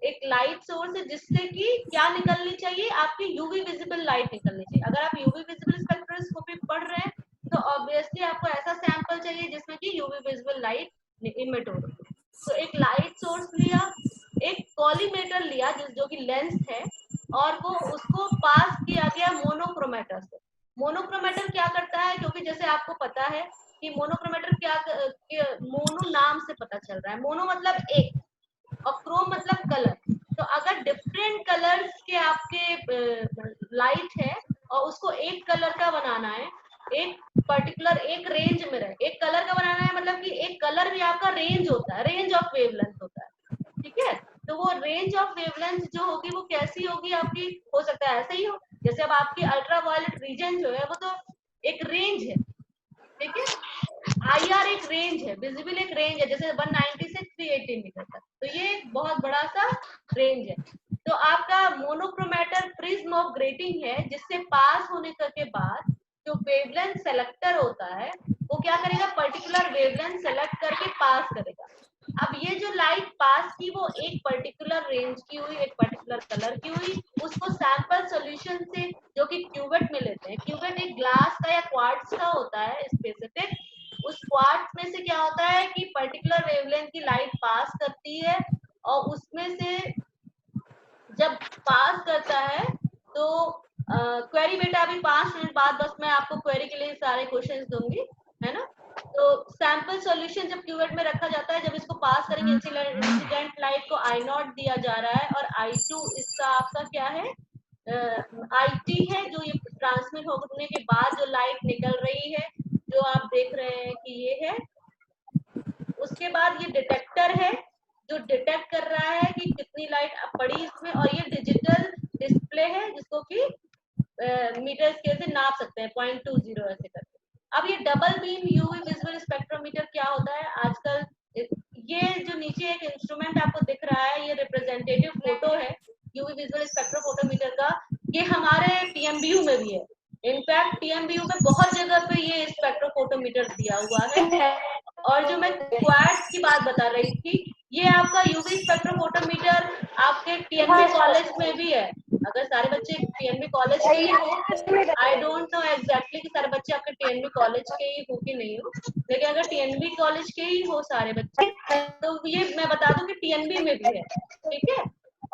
एक लाइट सोर्स है जिससे कि क्या निकलनी चाहिए, आपकी यूवी विजिबल लाइट निकलनी चाहिए। अगर आप यूवी विजिबल स्पेक्ट्रोस्कोपी पढ़ रहे हैं तो ऑब्वियसली आपको ऐसा सैंपल चाहिए जिसमें कि यूवी विजिबल लाइट इमिट हो रही है। तो एक लाइट सोर्स लिया, एक कॉलीमेटर लिया जो कि लेंस है, और वो उसको पास किया गया मोनोक्रोमेटर से। मोनोक्रोमेटर क्या करता है, क्योंकि जैसे आपको पता है कि मोनोक्रोमेटर मोनो नाम से पता चल रहा है, मोनो मतलब एक और क्रोम मतलब कलर। तो अगर डिफरेंट कलर्स के आपके लाइट है और उसको एक कलर का बनाना है, एक पर्टिकुलर एक रेंज में रहे, एक कलर का बनाना है, मतलब कि एक कलर भी आपका रेंज होता है, रेंज ऑफ वेवलेंथ होता है, ठीक है। तो वो रेंज ऑफ वेवलेंथ जो होगी वो कैसी होगी आपकी, हो सकता है ऐसे ही हो, जैसे अब आपकी अल्ट्रावायलेट रीजन जो है वो तो एक रेंज है, ठीक है। IR एक रेंज है, विजिबल एक रेंज है, जैसे 190 से 380 मीटर तक, तो ये एक बहुत बड़ा सा रेंज है। तो आपका मोनोक्रोमेटर प्रिज्म ऑफ ग्रेटिंग है जिससे पास होने के बाद जो वेवलेंथ सेलेक्टर होता है वो क्या करेगा, पर्टिकुलर वेवलेंथ सेलेक्ट करके पास करेगा। अब ये जो लाइट पास की वो एक पर्टिकुलर रेंज की हुई, एक पर्टिकुलर कलर की हुई, उसको सैंपल सॉल्यूशन से जो कि क्यूवेट में लेते हैं। क्यूवेट एक ग्लास का या क्वार्ट्ज का होता है स्पेसिफिक। उस क्वार्ट्ज में से क्या होता है कि पर्टिकुलर वेवलेंथ की लाइट पास करती है, और उसमें से जब पास करता है तो क्वेरी बेटा अभी 5 मिनट बाद बस मैं आपको क्वेरी के लिए सारे क्वेश्चंस दूंगी, है ना। तो सैंपल सॉल्यूशन जब क्यूवेट में रखा जाता है, जब इसको पास करेंगे, इंसिडेंट लाइट को आई नॉट दिया जा रहा है, और I2 इसका आपका क्या है, IT है, जो ये ट्रांसमिट होने के बाद जो लाइट निकल रही है, जो आप देख रहे हैं कि ये है। उसके बाद ये डिटेक्टर है जो डिटेक्ट कर रहा है कि कितनी लाइट पड़ी इसमें, और ये डिजिटल डिस्प्ले है जिसको कि मीटर स्केल से नाप सकते हैं 0.20 ऐसे करके। अब ये double beam UV visual spectrometer क्या होता है आजकल, ये जो नीचे एक इंस्ट्रूमेंट आपको दिख रहा है, ये रिप्रेजेंटेटिव फोटो है यूवी विजुअल स्पेक्ट्रोफोटोमीटर का। ये हमारे TMBU में भी है। इनफैक्ट TMBU में बहुत जगह पे ये स्पेक्ट्रोफोटोमीटर दिया हुआ है। और जो मैं क्वाड्स की बात बता रही थी, ये आपका यूवी स्पेक्ट्रोफोटोमीटर आपके TNB कॉलेज में भी है। अगर सारे बच्चे TNB कॉलेज के ही हो, आई डोंट नो एग्जैक्टली कि सारे बच्चे आपके TNB कॉलेज के ही हो कि नहीं हो, लेकिन अगर TNB कॉलेज के ही हो सारे बच्चे, तो ये मैं बता दूं कि TNB में भी है, ठीक है।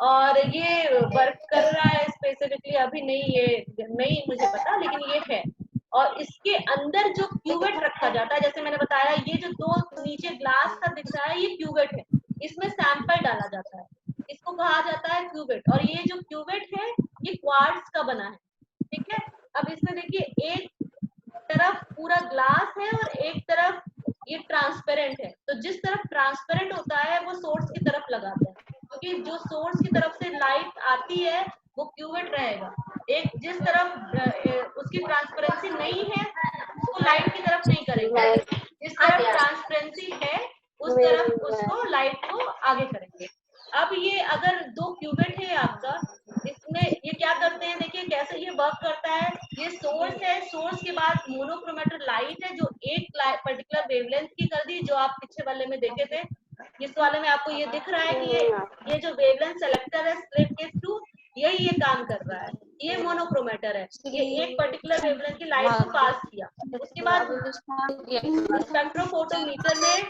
और ये वर्क कर रहा है स्पेसिफिकली, अभी नहीं, ये नहीं मुझे पता, लेकिन ये है। और इसके अंदर जो क्यूवेट रखा जाता है, जैसे मैंने बताया, ये जो दो नीचे ग्लास का दिख रहा है ये क्यूवेट है, इसमें सैंपल डाला जाता है, इसको कहा जाता है क्यूवेट। और ये जो क्यूवेट है ये क्वार्ट्ज का बना है, ठीक है। अब इसमें देखिए, एक तरफ पूरा ग्लास है और एक तरफ ये ट्रांसपेरेंट है। तो जिस तरफ ट्रांसपेरेंट होता है वो सोर्स की तरफ लगाते हैं, क्योंकि जो सोर्स की तरफ से लाइट आती है वो क्यूवेट रहेगा। एक जिस तरफ उसकी ट्रांसपेरेंसी नहीं है उसको लाइट की तरफ नहीं करेंगे, जिस तरफ ट्रांसपेरेंसी है उस तरफ उसको लाइट को आगे करेंगे। अब ये अगर दो क्यूवेट है आपका, इसमें ये क्या करते हैं, देखिए कैसे ये वर्क करता है। ये सोर्स है, सोर्स के बाद मोनोक्रोमेटिक लाइट है जो एक पर्टिकुलर वेवलेंथ की कर दी, जो आप पीछे वाले में देखे थे। इस वाले में आपको ये दिख रहा है कि ये जो वेवलेंथ सेलेक्टर है स्प्लिट केस 2, यही ये काम कर रहा है। ये मोनोक्रोमेटर है, ये एक पर्टिकुलर वेवलेंथ की लाइट को पास किया। उसके बाद स्पेक्ट्रोफोटोमीटर में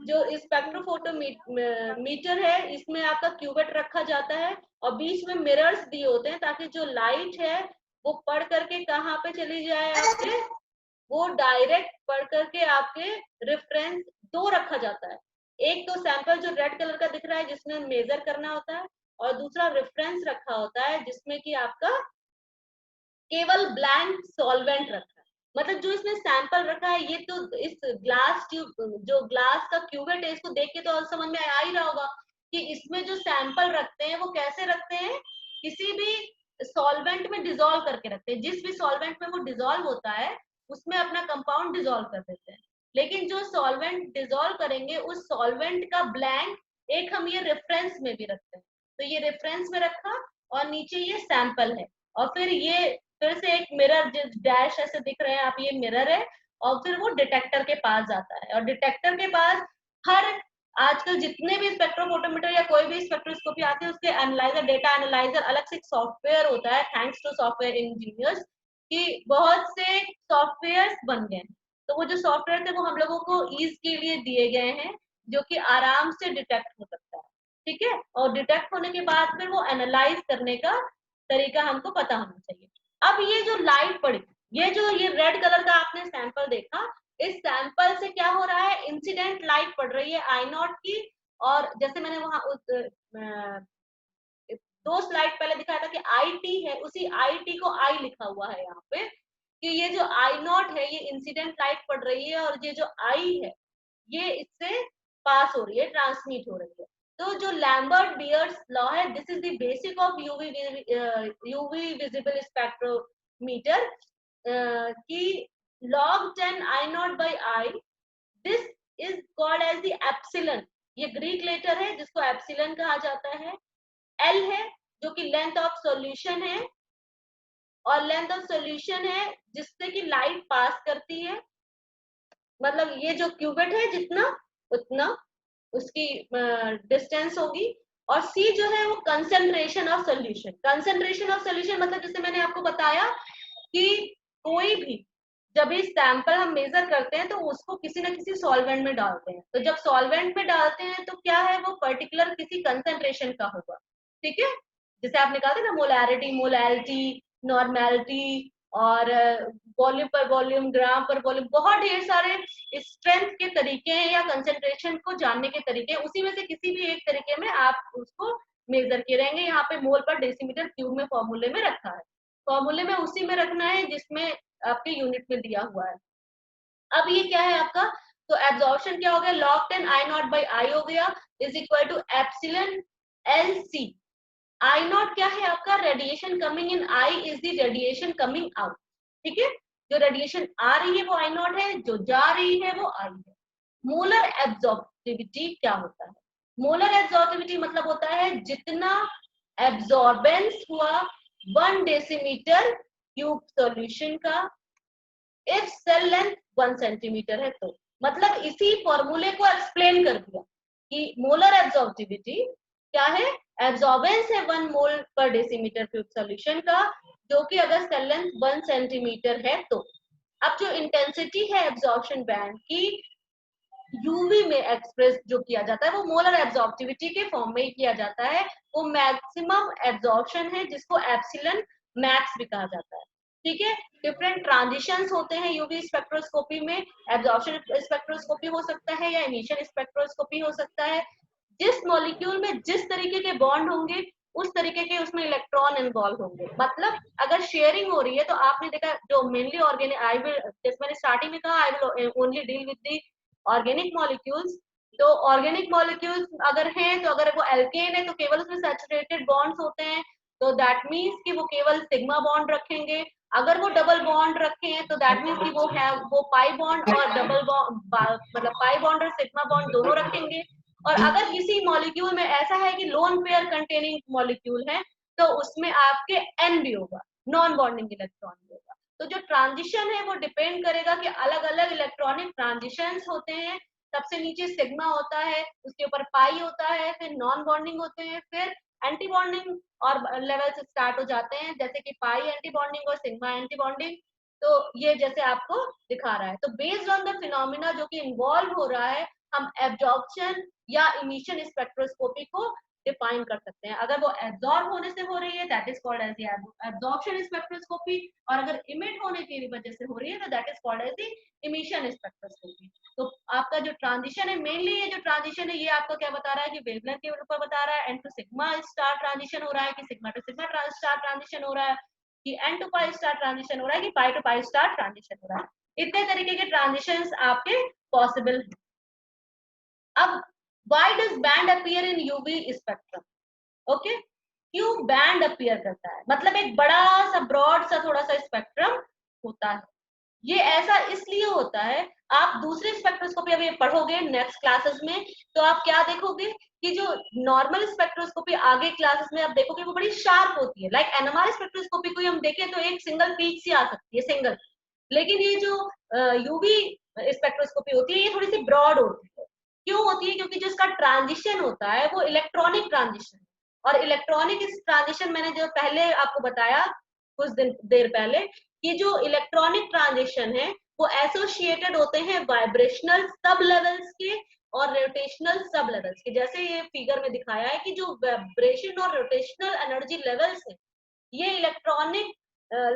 जो स्पेक्ट्रोफोटोमीटर है इसमें आपका क्यूवेट रखा जाता है, और बीच में मिरर्स दिए होते हैं ताकि जो लाइट है वो पढ़ करके कहाँ पे चली जाए आपके, वो डायरेक्ट पढ़ करके आपके रेफरेंस दो रखा जाता है। एक तो सैंपल जो रेड कलर का दिख रहा है जिसमें मेजर करना होता है, और दूसरा रेफरेंस रखा होता है जिसमें कि आपका केवल ब्लैंक सॉल्वेंट रखा है। मतलब जो इसमें सैंपल रखा है, ये तो इस ग्लास ट्यूब जो ग्लास का क्यूवेट है इसको देख के तो समझ में आ ही रहा होगा कि इसमें जो सैंपल रखते हैं वो कैसे रखते हैं, किसी भी सॉल्वेंट में डिजोल्व करके रखते हैं। जिस भी सॉल्वेंट में वो डिजोल्व होता है उसमें अपना कंपाउंड डिजोल्व कर देते हैं। लेकिन जो सॉल्वेंट डिजोल्व करेंगे उस सॉल्वेंट का ब्लैंक एक हम ये रेफरेंस में भी रखते हैं। तो ये रेफरेंस में रखा, और नीचे ये सैंपल है, और फिर से एक मिरर डैश ऐसे दिख रहे हैं आप, ये मिरर है, और फिर वो डिटेक्टर के पास जाता है। और डिटेक्टर के पास हर आजकल जितने भी स्पेक्ट्रोफोटोमीटर या कोई भी स्पेक्ट्रोस्कोपी आती है उसके एनालाइजर, डेटा एनालाइजर अलग से एक सॉफ्टवेयर होता है, थैंक्स टू सॉफ्टवेयर इंजीनियर्स कि बहुत से सॉफ्टवेयर बन गए। तो वो जो सॉफ्टवेयर थे वो हम लोगों को ईज के लिए दिए गए हैं, जो कि आराम से डिटेक्ट हो सकता है, ठीक है। और डिटेक्ट होने के बाद फिर वो एनालाइज करने का तरीका हमको पता होना चाहिए। अब ये जो लाइट पड़ी, ये रेड कलर का आपने सैंपल देखा, इस सैंपल से क्या हो रहा है, इंसिडेंट लाइट पड़ रही है आई नॉट की। और जैसे मैंने वहां दो स्लाइड पहले दिखाया था कि IT है, उसी IT को I लिखा हुआ है यहाँ पे, कि ये जो आई नॉट है ये इंसिडेंट लाइट पड़ रही है, और ये जो I है ये इससे पास हो रही है, ट्रांसमिट हो रही है। तो जो लैम्बर्ट बियर्स लॉ है, this is the basic of UV visible spectrometer, कि log 10 I naught by I, this is called as the epsilon. ये ग्रीक लेटर है जिसको एप्सिलॉन कहा जाता है। L है जो कि लेंथ ऑफ सॉल्यूशन है, और लेंथ ऑफ सॉल्यूशन है जिससे कि लाइट पास करती है, मतलब ये जो क्यूबिट है जितना उतना उसकी डिस्टेंस होगी। और सी जो है वो concentration of solution. Concentration of solution मतलब जैसे मैंने आपको बताया कि कोई भी जब भी सैंपल हम मेजर करते हैं तो उसको किसी ना किसी सॉल्वेंट में डालते हैं, तो जब सॉल्वेंट में डालते हैं तो क्या है, वो पर्टिकुलर किसी कंसेंट्रेशन का होगा, ठीक है। जैसे आपने कहा था ना मोलैरिटी, मोलैलिटी, नॉर्मेलिटी, और वॉल्यूम पर वॉल्यूम, ग्राम पर वॉल्यूम, बहुत ढेर सारे स्ट्रेंथ के तरीके हैं या कंसेंट्रेशन को जानने के तरीके हैं, उसी में से किसी भी एक तरीके में आप उसको मेजर किए रहेंगे। यहाँ पे मोल पर डेसीमीटर क्यूब में फॉर्मूले में रखा है, फॉर्मूले में उसी में रखना है जिसमें आपके यूनिट में दिया हुआ है। अब ये क्या है आपका, तो एब्जॉर्प्शन क्या हो गया, log 10 I naught by I हो गया is equal to epsilon L C. I naught क्या है आपका, radiation coming in, I is the radiation coming out, ठीक है। जो रेडिएशन आ रही है वो आई नॉट है, जो जा रही है वो आई है। मोलर एब्जॉर्बिविटी क्या होता है, मोलर एब्जॉर्बिविटी मतलब होता है जितना एब्जॉर्बेंस हुआ 1 डेसीमीटर क्यूब सॉल्यूशन का, इफ सेल लेंथ 1 सेंटीमीटर है तो। मतलब इसी फॉर्मूले को एक्सप्लेन कर दिया कि मोलर एब्जॉर्बिविटी क्या है, एब्जॉर्बेंस है 1 मोल पर डेसीमीटर क्यूब सॉल्यूशन का, जो कि अगर सेल लेंथ 1 सेंटीमीटर है तो। अब जो इंटेंसिटी है एब्जॉर्प्शन बैंड की यूवी में एक्सप्रेस जो किया जाता है वो मोलर एब्जॉर्बिविटी के फॉर्म में ही किया जाता है। वो मैक्सिमम एब्जॉर्प्शन है जिसको एप्सिलॉन मैक्स भी कहा जाता है, ठीक है। डिफरेंट ट्रांजिशंस होते हैं यूवी स्पेक्ट्रोस्कोपी में, एब्जॉर्प्शन स्पेक्ट्रोस्कोपी हो सकता है या इमिशन स्पेक्ट्रोस्कोपी हो सकता है। जिस मॉलिक्यूल में जिस तरीके के बॉन्ड होंगे उस तरीके के उसमें इलेक्ट्रॉन इन्वॉल्व होंगे। मतलब अगर शेयरिंग हो रही है तो आपने देखा जो मेनली ऑर्गेनिक, आई विल, जैसे मैंने स्टार्टिंग में कहा, I will only deal with the organic molecules. तो ऑर्गेनिक मॉलिक्यूल्स अगर हैं तो अगर वो एल्केन है तो केवल उसमें सैचुरेटेड बॉन्ड्स होते हैं, तो दैट मीन्स कि वो केवल सिग्मा बॉन्ड रखेंगे। अगर वो डबल बॉन्ड रखे हैं तो दैट मीन्स कि वो पाई बॉन्ड और डबल बॉन्ड, मतलब पाई बॉन्ड और सिग्मा बॉन्ड दोनों रखेंगे। और अगर किसी मॉलिक्यूल में ऐसा है कि लोन पेयर कंटेनिंग मॉलिक्यूल है तो उसमें आपके एन भी होगा, नॉन बॉन्डिंग इलेक्ट्रॉन भी होगा। तो जो ट्रांजिशन है वो डिपेंड करेगा कि अलग अलग इलेक्ट्रॉनिक ट्रांजिशंस होते हैं। सबसे नीचे सिग्मा होता है, उसके ऊपर पाई होता है, फिर नॉन बॉन्डिंग होते हैं, फिर एंटी बॉन्डिंग और लेवल से स्टार्ट हो जाते हैं, जैसे कि पाई एंटी बॉन्डिंग और सिग्मा एंटी बॉन्डिंग। तो ये जैसे आपको दिखा रहा है, तो बेस्ड ऑन द फिनोमिना जो कि इन्वॉल्व हो रहा है हम एब्जॉर्प्शन या इमिशन स्पेक्ट्रोस्कोपी को डिफाइन कर सकते हैं। अगर वो एब्जॉर्ब होने से हो रही है that is called as absorption spectroscopy, और अगर इमिट होने की वजह से हो रही है तो that is called as emission spectroscopy. तो आपका जो ट्रांजिशन है, मेनली ये जो ट्रांजिशन है ये आपको क्या बता रहा है कि वेवलेंथ के ऊपर बता रहा है, N to sigma star transition हो रहा है कि sigma to sigma star transition हो रहा है, कि N to pi star transition हो रहा है कि pi to pi star transition हो रहा है। इतने तरीके के ट्रांजिशंस आपके पॉसिबल हैं। अब why does band appear in UV spectrum? Okay, क्यों बैंड अपीयर करता है, मतलब एक बड़ा सा ब्रॉड सा थोड़ा सा स्पेक्ट्रम होता है। ये ऐसा इसलिए होता है, आप दूसरे स्पेक्ट्रोस्कोपी अभी पढ़ोगे नेक्स्ट क्लासेस में तो आप क्या देखोगे कि जो नॉर्मल स्पेक्ट्रोस्कोपी आगे क्लासेस में आप देखोगे वो बड़ी शार्प होती है। लाइक एनएमआर स्पेक्ट्रोस्कोपी को हम देखें तो एक सिंगल पीक सी आ सकती है, सिंगल। लेकिन ये जो यूवी स्पेक्ट्रोस्कोपी होती है ये थोड़ी सी ब्रॉड होती है। क्यों होती है, क्योंकि जो इसका ट्रांजिशन होता है वो इलेक्ट्रॉनिक ट्रांजिशन, और इलेक्ट्रॉनिक ट्रांजिशन मैंने जो पहले आपको बताया कुछ दिन देर पहले कि जो इलेक्ट्रॉनिक ट्रांजिशन है वो एसोसिएटेड होते हैं वाइब्रेशनल सब लेवल्स के और रोटेशनल सब लेवल्स के। जैसे ये फिगर में दिखाया है कि जो वाइब्रेशन और रोटेशनल एनर्जी लेवल्स है ये इलेक्ट्रॉनिक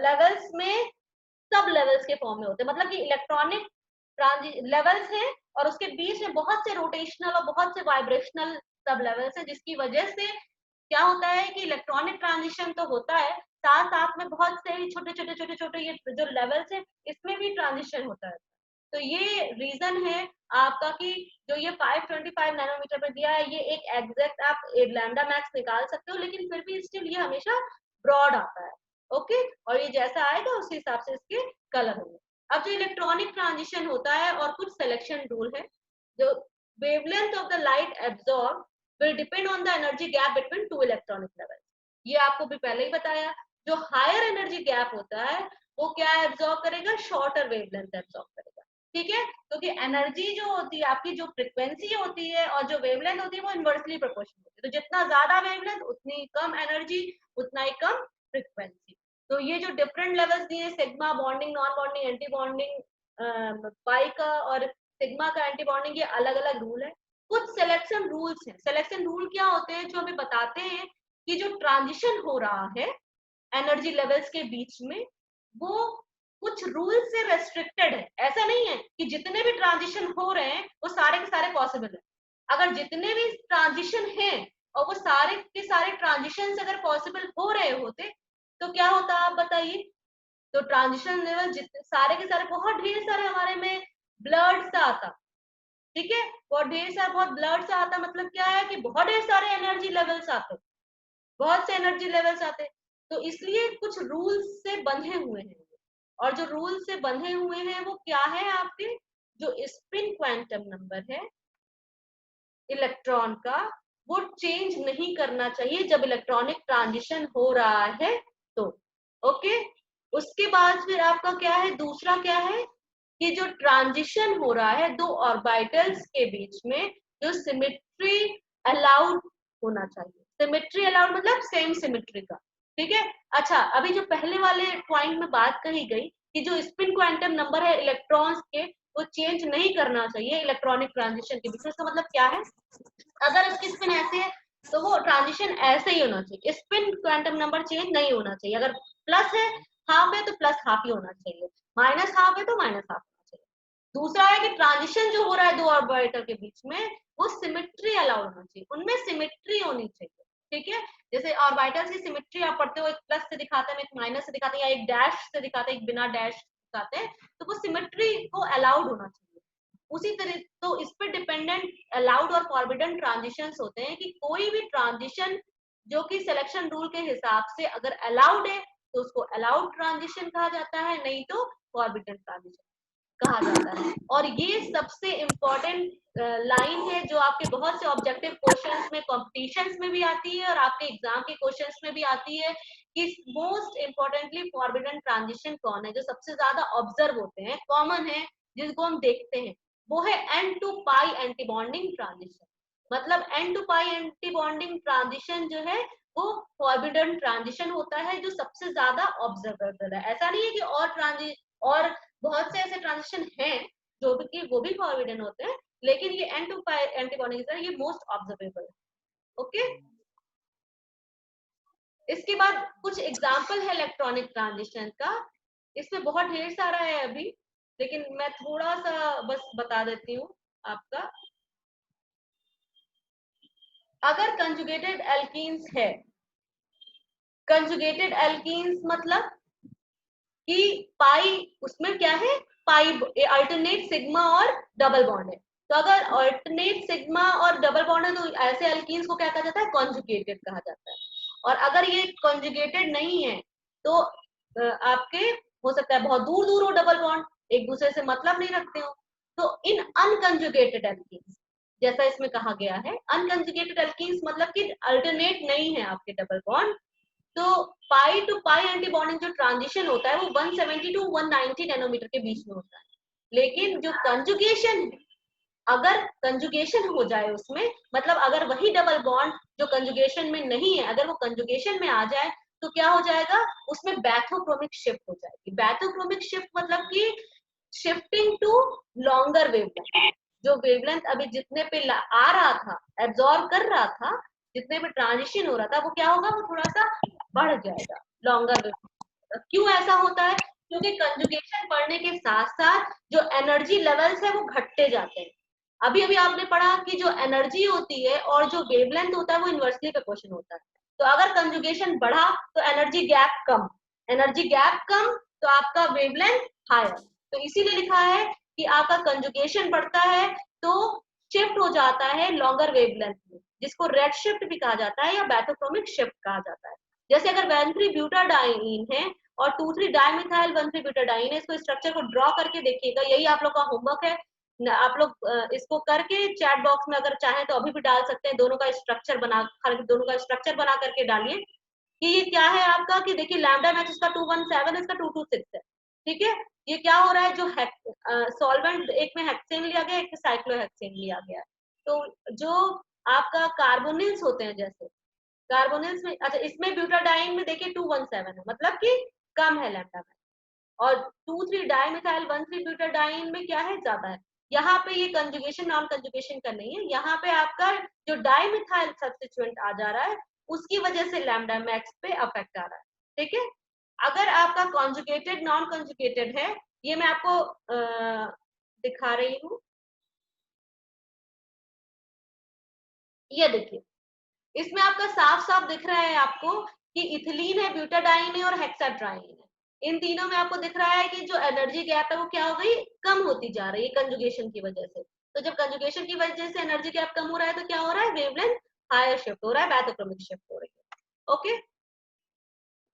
लेवल्स में सब लेवल्स के फॉर्म में होते हैं। मतलब कि इलेक्ट्रॉनिक लेवल्स हैं और उसके बीच में बहुत से रोटेशनल और बहुत से वाइब्रेशनल सब लेवल्स हैं, जिसकी वजह से क्या होता है कि इलेक्ट्रॉनिक ट्रांजिशन तो होता है, साथ साथ में बहुत से छोटे छोटे छोटे छोटे ये जो लेवल्स है इसमें भी ट्रांजिशन होता है। तो ये रीजन है आपका कि जो ये 525 नैनोमीटर पे दिया है ये एक एग्जैक्ट आप लैम्डा मैक्स निकाल सकते हो, लेकिन फिर भी स्टिल ये हमेशा ब्रॉड आता है। ओके, और ये जैसा आएगा उस हिसाब से इसके कलर होंगे। अब जो इलेक्ट्रॉनिक ट्रांजिशन होता है और कुछ सिलेक्शन रूल है, जो wavelength of the light absorb will depend on the energy gap between two electronic levels। ये आपको भी पहले ही बताया। जो हायर एनर्जी गैप होता है वो क्या एब्जॉर्ब करेगा, शॉर्टर वेवलेंथ एब्जॉर्ब करेगा, ठीक है। क्योंकि एनर्जी जो होती है आपकी, जो फ्रिक्वेंसी होती है और जो वेवलेंथ होती है वो इनवर्सली प्रोपोर्शनल होती है। तो जितना ज्यादा वेवलेंथ उतनी कम एनर्जी, उतना ही कम फ्रिक्वेंसी। तो ये जो डिफरेंट लेवल्स दिए, sigma bonding, non bonding, anti bonding, pi का और सिग्मा का एंटी बॉन्डिंग, ये अलग अलग रूल है। कुछ सिलेक्शन रूल्स हैं। सिलेक्शन रूल क्या होते हैं, जो हमें बताते हैं कि जो ट्रांजिशन हो रहा है एनर्जी लेवल्स के बीच में, वो कुछ रूल से रेस्ट्रिक्टेड है। ऐसा नहीं है कि जितने भी ट्रांजिशन हो रहे हैं वो सारे के सारे पॉसिबल है। अगर जितने भी ट्रांजिशन हैं और वो सारे के सारे ट्रांजिशन अगर पॉसिबल हो रहे होते तो क्या होता, आप बताइए। तो ट्रांजिशन लेवल जितने सारे के सारे, बहुत ढेर सारे हमारे में ब्लड सा आता, ठीक है, बहुत ढेर सारा, बहुत ब्लड सा आता, मतलब क्या है कि बहुत ढेर सारे एनर्जी लेवल्स आते, बहुत से एनर्जी लेवल्स आते। तो इसलिए कुछ रूल्स से बंधे हुए हैं, और जो रूल से बंधे हुए हैं वो क्या है आपके, जो स्पिन क्वांटम नंबर है इलेक्ट्रॉन का, वो चेंज नहीं करना चाहिए जब इलेक्ट्रॉनिक ट्रांजिशन हो रहा है तो। ओके, उसके बाद फिर आपका क्या है, दूसरा क्या है कि जो ट्रांजिशन हो रहा है दो ऑर्बिटल्स के बीच में, जो सिमेट्री अलाउड होना चाहिए। सिमेट्री अलाउड मतलब सेम सिमेट्री का, ठीक है। अच्छा, अभी जो पहले वाले पॉइंट में बात कही गई कि जो स्पिन क्वांटम नंबर है इलेक्ट्रॉन्स के, वो चेंज नहीं करना चाहिए इलेक्ट्रॉनिक ट्रांजिशन के बीच में। इसका मतलब क्या है, अगर इसकी स्पिन ऐसे है तो वो ट्रांजिशन ऐसे ही होना चाहिए, स्पिन क्वांटम नंबर चेंज नहीं होना चाहिए। अगर प्लस है, हाफ है, तो प्लस हाफ ही होना चाहिए, माइनस हाफ है तो माइनस हाफ होना चाहिए। दूसरा है कि ट्रांजिशन जो हो रहा है दो ऑर्बिटल के बीच में, वो सिमेट्री अलाउड होना चाहिए, उनमें सिमेट्री होनी चाहिए, ठीक है। जैसे ऑर्बिटल्स की सिमेट्री आप पढ़ते हो, एक प्लस से दिखाते हैं, एक माइनस से दिखाते हैं, या एक डैश से दिखाते हैं, एक बिना डैश दिखाते हैं, तो वो सिमेट्री को अलाउड होना चाहिए। उसी तरह तो इस पे डिपेंडेंट अलाउड और फॉरबिडन ट्रांजिशंस होते हैं कि कोई भी ट्रांजिशन जो कि सिलेक्शन रूल के हिसाब से अगर अलाउड है तो उसको अलाउड ट्रांजिशन कहा जाता है, नहीं तो फॉरबिडन ट्रांजिशन कहा जाता है। और ये सबसे इम्पोर्टेंट लाइन है जो आपके बहुत से ऑब्जेक्टिव क्वेश्चंस में, कॉम्पिटिशन्स में भी आती है और आपके एग्जाम के क्वेश्चंस में भी आती है कि मोस्ट इम्पोर्टेंटली फॉरबिडन ट्रांजिशन कौन है, जो सबसे ज्यादा ऑब्जर्व होते हैं, कॉमन है, जिसको हम देखते हैं, वो है N to pi anti bonding transition. मतलब N to pi anti bonding transition जो है वो फॉरबिडन ट्रांजिशन होता है, जो सबसे ज्यादा ऑब्जर्वेबल है। ऐसा नहीं है कि और बहुत से ऐसे ट्रांजिशन हैं जो भी कि वो भी फॉरबिडन होते हैं, लेकिन ये N to pi anti bonding ये मोस्ट ऑब्जर्वेबल है। ओके, इसके बाद कुछ एग्जाम्पल है इलेक्ट्रॉनिक ट्रांजिशन का, इसमें बहुत ढेर सारा है अभी, लेकिन मैं थोड़ा सा बस बता देती हूँ आपका। अगर कंजुगेटेड एल्कीन्स है, कंजुगेटेड एल्कीन्स मतलब कि पाई, उसमें क्या है, पाई अल्टरनेट सिग्मा और डबल बॉन्ड है। तो अगर अल्टरनेट सिग्मा और डबल बॉन्ड है तो ऐसे एल्कीन्स को क्या कहा जाता है, कॉन्जुगेटेड कहा जाता है। और अगर ये कॉन्जुगेटेड नहीं है तो आपके हो सकता है बहुत दूर दूर हो डबल बॉन्ड, एक दूसरे से मतलब नहीं रखते हो। तो इन अनकंजुगेटेड एल्कीन्स, जैसा इसमें कहा गया है, अनकंजुगेटेड एल्कीन्स मतलब कि अल्टरनेट नहीं है आपके डबल बॉन्ड, तो पाई टू पाई एंटी बॉन्डिंग जो ट्रांजिशन होता है वो 170 टू 190 नैनोमीटर के बीच में होता है। लेकिन जो कंजुगेशन है, अगर कंजुगेशन हो जाए उसमें, मतलब अगर वही डबल बॉन्ड जो कंजुगेशन में नहीं है अगर वो कंजुगेशन में आ जाए तो क्या हो जाएगा, उसमें बैथोक्रोमिक शिफ्ट हो जाएगी। बैथोक्रोमिक शिफ्ट मतलब कि शिफ्टिंग टू लॉन्गर वेवलेंथ, जो वेवलेंथ अभी जितने पे आ रहा था, एब्जॉर्ब कर रहा था, जितने पे ट्रांजिशन हो रहा था, वो क्या होगा, वो थोड़ा सा बढ़ जाएगा, लॉन्गर वेवलेंथ। क्यों ऐसा होता है, क्योंकि कंजुगेशन बढ़ने के साथ साथ जो एनर्जी लेवल्स है वो घटते जाते हैं। अभी अभी आपने पढ़ा कि जो एनर्जी होती है और जो वेवलेंथ होता है वो इनवर्सली प्रोपोर्शनल होता है। तो अगर कंजुगेशन बढ़ा तो एनर्जी गैप कम, एनर्जी गैप कम तो आपका वेवलेंथ हायर। तो इसीलिए लिखा है कि आपका कंजुगेशन बढ़ता है तो शिफ्ट हो जाता है लॉन्गर वेवलेंथ में, जिसको रेड शिफ्ट भी कहा जाता है या बैथोक्रोमिक शिफ्ट कहा जाता है। जैसे अगर 1,3 ब्यूटाडाइन है और 2,3 डाइमिथाइल 1,3 ब्यूटाडाइन है, इसको स्ट्रक्चर को ड्रॉ करके देखिएगा, यही आप लोग का होमवर्क है। आप लोग इसको करके चैट बॉक्स में अगर चाहें तो अभी भी डाल सकते हैं, दोनों का स्ट्रक्चर बना करके डालिए। कि ये क्या है आपका, कि देखिए लैम्डा मैक्स इसका 217 है, इसका 226 है। ठीक है, ये क्या हो रहा है, जो सॉल्वेंट एक में हेक्सेन लिया गया, एक में साइक्लोहेक्सेन लिया गया है। तो जो आपका कार्बोनिल्स होते हैं, जैसे कार्बोनिल्स में, अच्छा इसमें ब्यूटाडाइन में देखिए 217 है, मतलब कि कम है लैम्डा मैक्स, और 2,3 डाइमिथाइल 1,3 ब्यूटाडाइन में क्या है, ज्यादा है। यहाँ पे ये कंजुगेशन नॉन कंजुगेशन का नहीं है, यहाँ पे आपका जो डाइमिथाइल सब्स्टिट्यूएंट आ जा रहा है उसकी वजह से लैम्डा मैक्स पे अफेक्ट आ रहा है। ठीक है, अगर आपका कॉन्जुगेटेड नॉन कॉन्जुगेटेड है, ये मैं आपको दिखा रही हूँ, ये देखिए इसमें आपका साफ साफ दिख रहा है आपको कि इथिलीन है, ब्यूटाडाइन है और हेक्साट्राइन है। इन तीनों में आपको दिख रहा है कि जो एनर्जी गैप है वो क्या हो गई, कम होती जा रही है कंजुगेशन की वजह से। तो जब कंजुगेशन की वजह से एनर्जी गैप कम हो रहा है तो क्या हो रहा है, वेवलेंथ हायर शिफ्ट हो रहा है, बैथोक्रोमिक शिफ्ट हो रही है। ओके,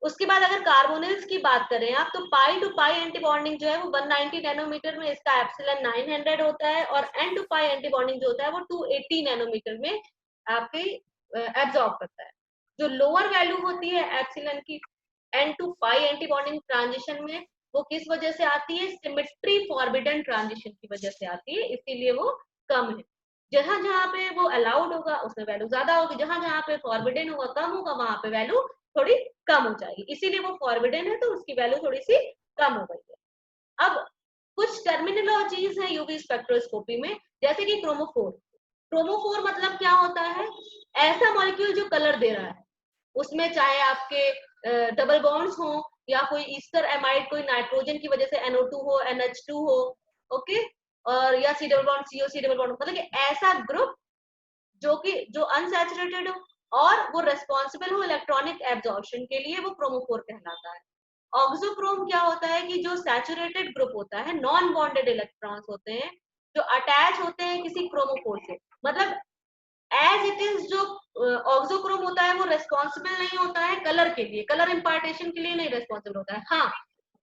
उसके बाद अगर कार्बोनिल्स की बात करें आप, तो पाई टू पाई एंटी बॉन्डिंग जो है वो 190 नैनोमीटर में, इसका एप्सिलन 900 होता है, और N to pi anti bonding जो होता है वो 280 नैनोमीटर में आपके एब्जॉर्ब करता है। जो लोअर वैल्यू होती है एप्सिलन की N to pi anti bonding transition में, वो किस वजह से आती है, सिमेट्री फॉरबिडन ट्रांजिशन की वजह से आती है, इसीलिए वो कम है। जहां जहां पे वो अलाउड होगा उसमें वैल्यू ज्यादा होगी, जहां जहां पे फॉरबिडन होगा कम होगा, वहां पे वैल्यू थोड़ी कम हो जाएगी, इसीलिए वो फॉरबिडन है तो उसकी वैल्यू थोड़ी सी कम हो गई है। अब कुछ टर्मिनोलॉजीज है यूवी स्पेक्ट्रोस्कोपी में, जैसे कि क्रोमोफोर। क्रोमोफोर मतलब क्या होता है, ऐसा मॉलिक्यूल जो कलर दे रहा है, उसमें चाहे आपके डबल बॉन्ड्स हो या कोई ईस्टर एमाइड, कोई नाइट्रोजन की वजह से NO2 हो, NH2 हो, ओके, और या C double bond CO, C double bond, मतलब कि ऐसा ग्रुप जो कि जो अनसैचुरेटेड हो और वो रेस्पॉन्सिबल हो इलेक्ट्रॉनिक एब्जॉर्प्शन के लिए, वो क्रोमोफोर कहलाता है। ऑक्सोक्रोम क्या होता है, कि जो सैचुरेटेड ग्रुप होता है, नॉन बॉन्डेड इलेक्ट्रॉन्स होते हैं जो अटैच होते हैं किसी क्रोमोफोर से, मतलब एज इट इज जो ऑक्सोक्रोम होता है वो रेस्पॉन्सिबल नहीं होता है कलर के लिए, कलर इम्पार्टेशन के लिए नहीं रेस्पॉन्सिबल होता है, हाँ,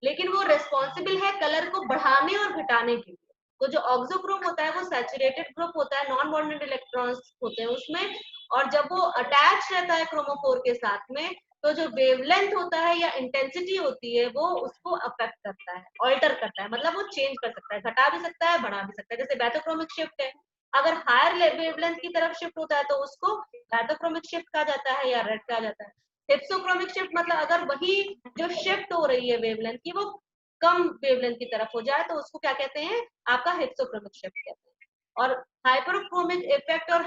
लेकिन वो रेस्पॉन्सिबल है कलर को बढ़ाने और घटाने के लिए। तो जो ऑक्सोक्रोम होता है वो सैचुरेटेड ग्रुप होता है, नॉन बॉन्डेड इलेक्ट्रॉन्स होते हैं उसमें, और जब वो अटैच रहता है क्रोमोफोर के साथ में, तो जो वेवलेंथ होता है या इंटेंसिटी होती है वो उसको अफेक्ट करता है, ऑल्टर करता है, मतलब वो चेंज कर सकता है, घटा भी सकता है, बढ़ा भी सकता है। जैसे बैथोक्रोमिक शिफ्ट है, अगर हायर वेवलेंथ की तरफ शिफ्ट होता है तो उसको बैथोक्रोमिक शिफ्ट कहा जाता है या रेड कहा जाता है। हिप्सोक्रोमिक शिफ्ट मतलब अगर वही जो शिफ्ट हो रही है वेवलेंथ की वो कम वेवलेंथ की तरफ हो जाए तो उसको क्या कहते हैं, आपका हिप्सोक्रोमिक शिफ्ट कहते हैं। और हाइपरक्रोमिक इफेक्ट और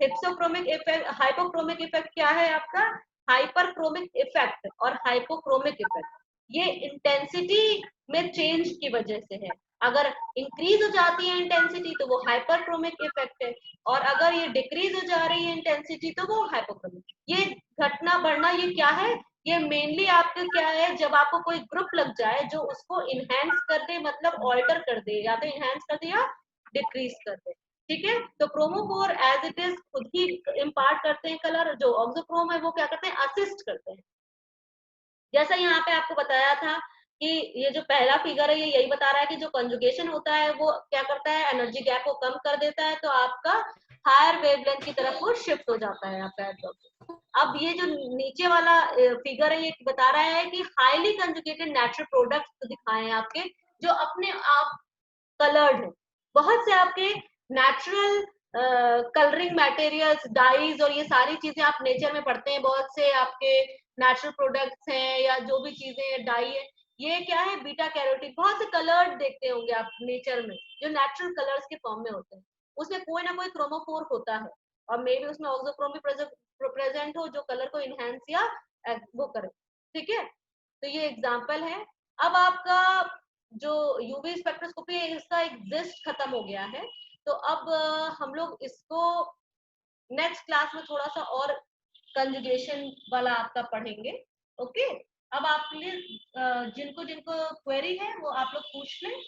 हिप्सोक्रोमिक इफेक्ट, हाइपोक्रोमिक इफेक्ट क्या है आपका, हाइपरक्रोमिक इफेक्ट और हाइपोक्रोमिक इफेक्ट, ये इंटेंसिटी में चेंज की वजह से है। अगर इंक्रीज हो जाती है इंटेंसिटी तो वो हाइपरक्रोमिक इफेक्ट है, और अगर ये डिक्रीज हो जा रही है इंटेंसिटी तो वो हाइपोक्रोमिक। ये घटना बढ़ना ये क्या है, ये मेनली आपका क्या है, जब आपको कोई ग्रुप लग जाए जो उसको इनहेंस कर दे, मतलब ऑल्टर कर दे, या तो इनहेंस कर दे या डिक्रीज कर दे। ठीक है, तो क्रोमोफोर एज इट इज खुद ही इम्पार्ट करते हैं कलर, जो ऑक्सोक्रोम है वो क्या करते हैं, असिस्ट करते हैं। जैसा यहाँ पे आपको बताया था कि ये जो पहला फिगर है ये यही बता रहा है कि जो कंजुगेशन होता है वो क्या करता है, एनर्जी गैप को कम कर देता है, तो आपका हायर वेवलेंथ की तरफ वो शिफ्ट हो जाता है आपका एब्जॉर्प्शन। अब ये जो नीचे वाला फिगर है ये बता रहा है कि हाईली कंजुगेटेड नेचुरल प्रोडक्ट्स दिखाए आपके, जो अपने आप कलर्ड है। बहुत से आपके नेचुरल कलरिंग मटेरियल्स, डाइज और ये सारी चीजें आप नेचर में पढ़ते हैं, बहुत से आपके नेचुरल प्रोडक्ट्स हैं या जो भी चीजें डाई है, ये क्या है, बीटा कैरोटीन। बहुत से कलर्ड देखते होंगे आप नेचर में, जो नेचुरल कलर्स के फॉर्म में होते हैं, उसमें कोई ना कोई क्रोमोफोर होता है, और मे भी उसमें ऑक्सोक्रोम भी प्रेजेंट हो जो कलर को इनहेंस या वो करे। ठीक है, तो ये एग्जाम्पल है। अब आपका जो यूवी स्पेक्ट्रोस्कोपी है इसका एग्जिस्ट खत्म हो गया है, तो अब हम लोग इसको नेक्स्ट क्लास में थोड़ा सा और कंजुगेशन वाला आपका पढ़ेंगे। ओके, अब आप प्लीज जिनको जिनको क्वेरी है वो आप लोग पूछ लें।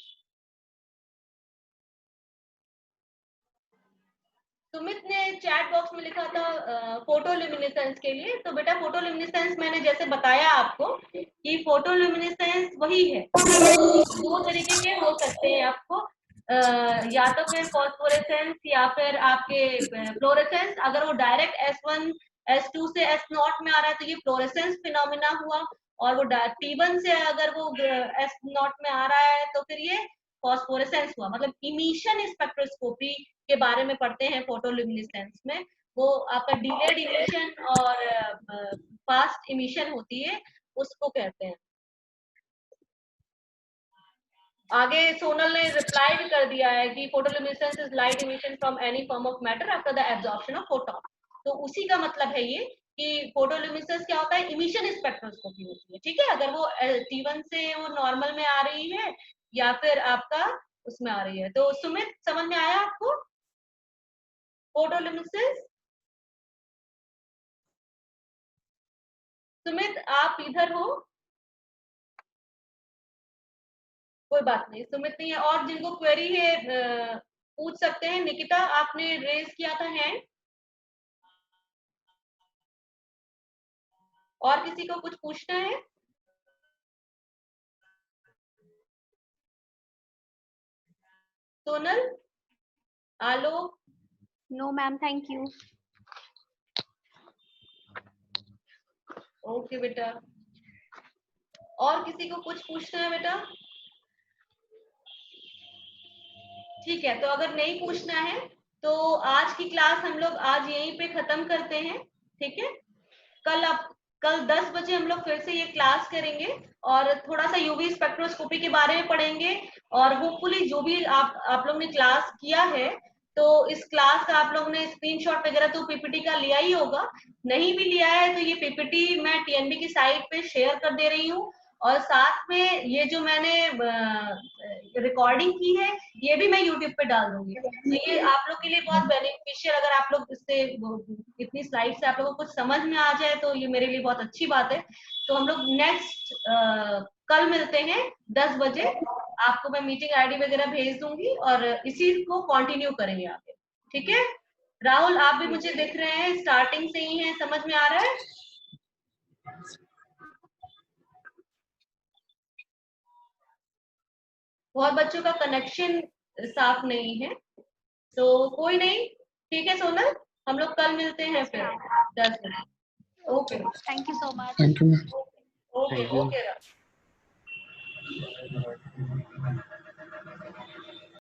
सुमित ने चैट बॉक्स में लिखा था फोटोल्यूमिनेसेंस के लिए, तो बेटा फोटोल्यूमिनेसेंस मैंने जैसे बताया आपको कि फोटोल्यूमिनेसेंस वही है, दो तरीके के हो सकते हैं आपको, या तो फिर फॉस्फोरेसेंस या फिर आपके फ्लोरेसेंस। अगर वो डायरेक्ट S1 S2 से S0 में आ रहा है तो ये फ्लोरेसेंस फिनोमिना हुआ, और वो T1 से अगर वो S0 में आ रहा है तो फिर ये फॉस्फोरेसेंस हुआ। मतलब इमिशन स्पेक्ट्रोस्कोपी के बारे में पढ़ते हैं फोटोल्यूमिनेसेंस में, वो आपका डिलेड इमिशन और फास्ट इमिशन होती है, उसको कहते हैं। आगे सोनल ने रिप्लाई भी कर दिया है कि photoluminescence is light emission from any form of matter after the absorption of photon. तो उसी का मतलब है ये कि फोटोल्यूमिनेसेंस क्या होता है, इमिशन स्पेक्ट्रोस्कोपी होती है, ठीक है। अगर वो T1 से वो नॉर्मल में आ रही है या फिर आपका उसमें आ रही है। तो सुमित समझ में आया आपको फोटोल्यूमिनेसेंस? सुमित आप इधर हो? कोई बात नहीं, सुमित नहीं है। और जिनको क्वेरी है पूछ सकते हैं। निकिता आपने रेज किया था हैंड, और किसी को कुछ पूछना है? Sonal, Alok? No ma'am, thank you. Okay बेटा, और किसी को कुछ पूछना है बेटा? ठीक है, तो अगर नहीं पूछना है तो आज की क्लास हम लोग आज यहीं पे खत्म करते हैं, ठीक है। कल 10 बजे हम लोग फिर से ये क्लास करेंगे और थोड़ा सा यूवी स्पेक्ट्रोस्कोपी के बारे में पढ़ेंगे। और होपफुली जो भी आप लोग ने क्लास किया है, तो इस क्लास का आप लोग ने स्क्रीनशॉट वगैरह तो पीपीटी का लिया ही होगा। नहीं भी लिया है तो ये पीपीटी मैं टीएनबी की साइट पे शेयर कर दे रही हूँ, और साथ में ये जो मैंने रिकॉर्डिंग की है ये भी मैं यूट्यूब पे डाल दूंगी। तो ये आप लोग के लिए बहुत बेनिफिशियल, अगर आप लोग इससे इतनी स्लाइड से आप लोगों को कुछ समझ में आ जाए तो ये मेरे लिए बहुत अच्छी बात है। तो हम लोग नेक्स्ट कल मिलते हैं 10 बजे। आपको मैं मीटिंग आईडी वगैरह भेज दूंगी और इसी को कंटिन्यू करेंगे आगे, ठीक है। राहुल आप भी मुझे दिख रहे हैं, स्टार्टिंग से ही है, समझ में आ रहा है? बहुत बच्चों का कनेक्शन साफ नहीं है, तो कोई नहीं, ठीक है सोनल, हम लोग कल मिलते हैं फिर 10 बजे। Okay, thank you so much. Thank you ma'am. Okay okay.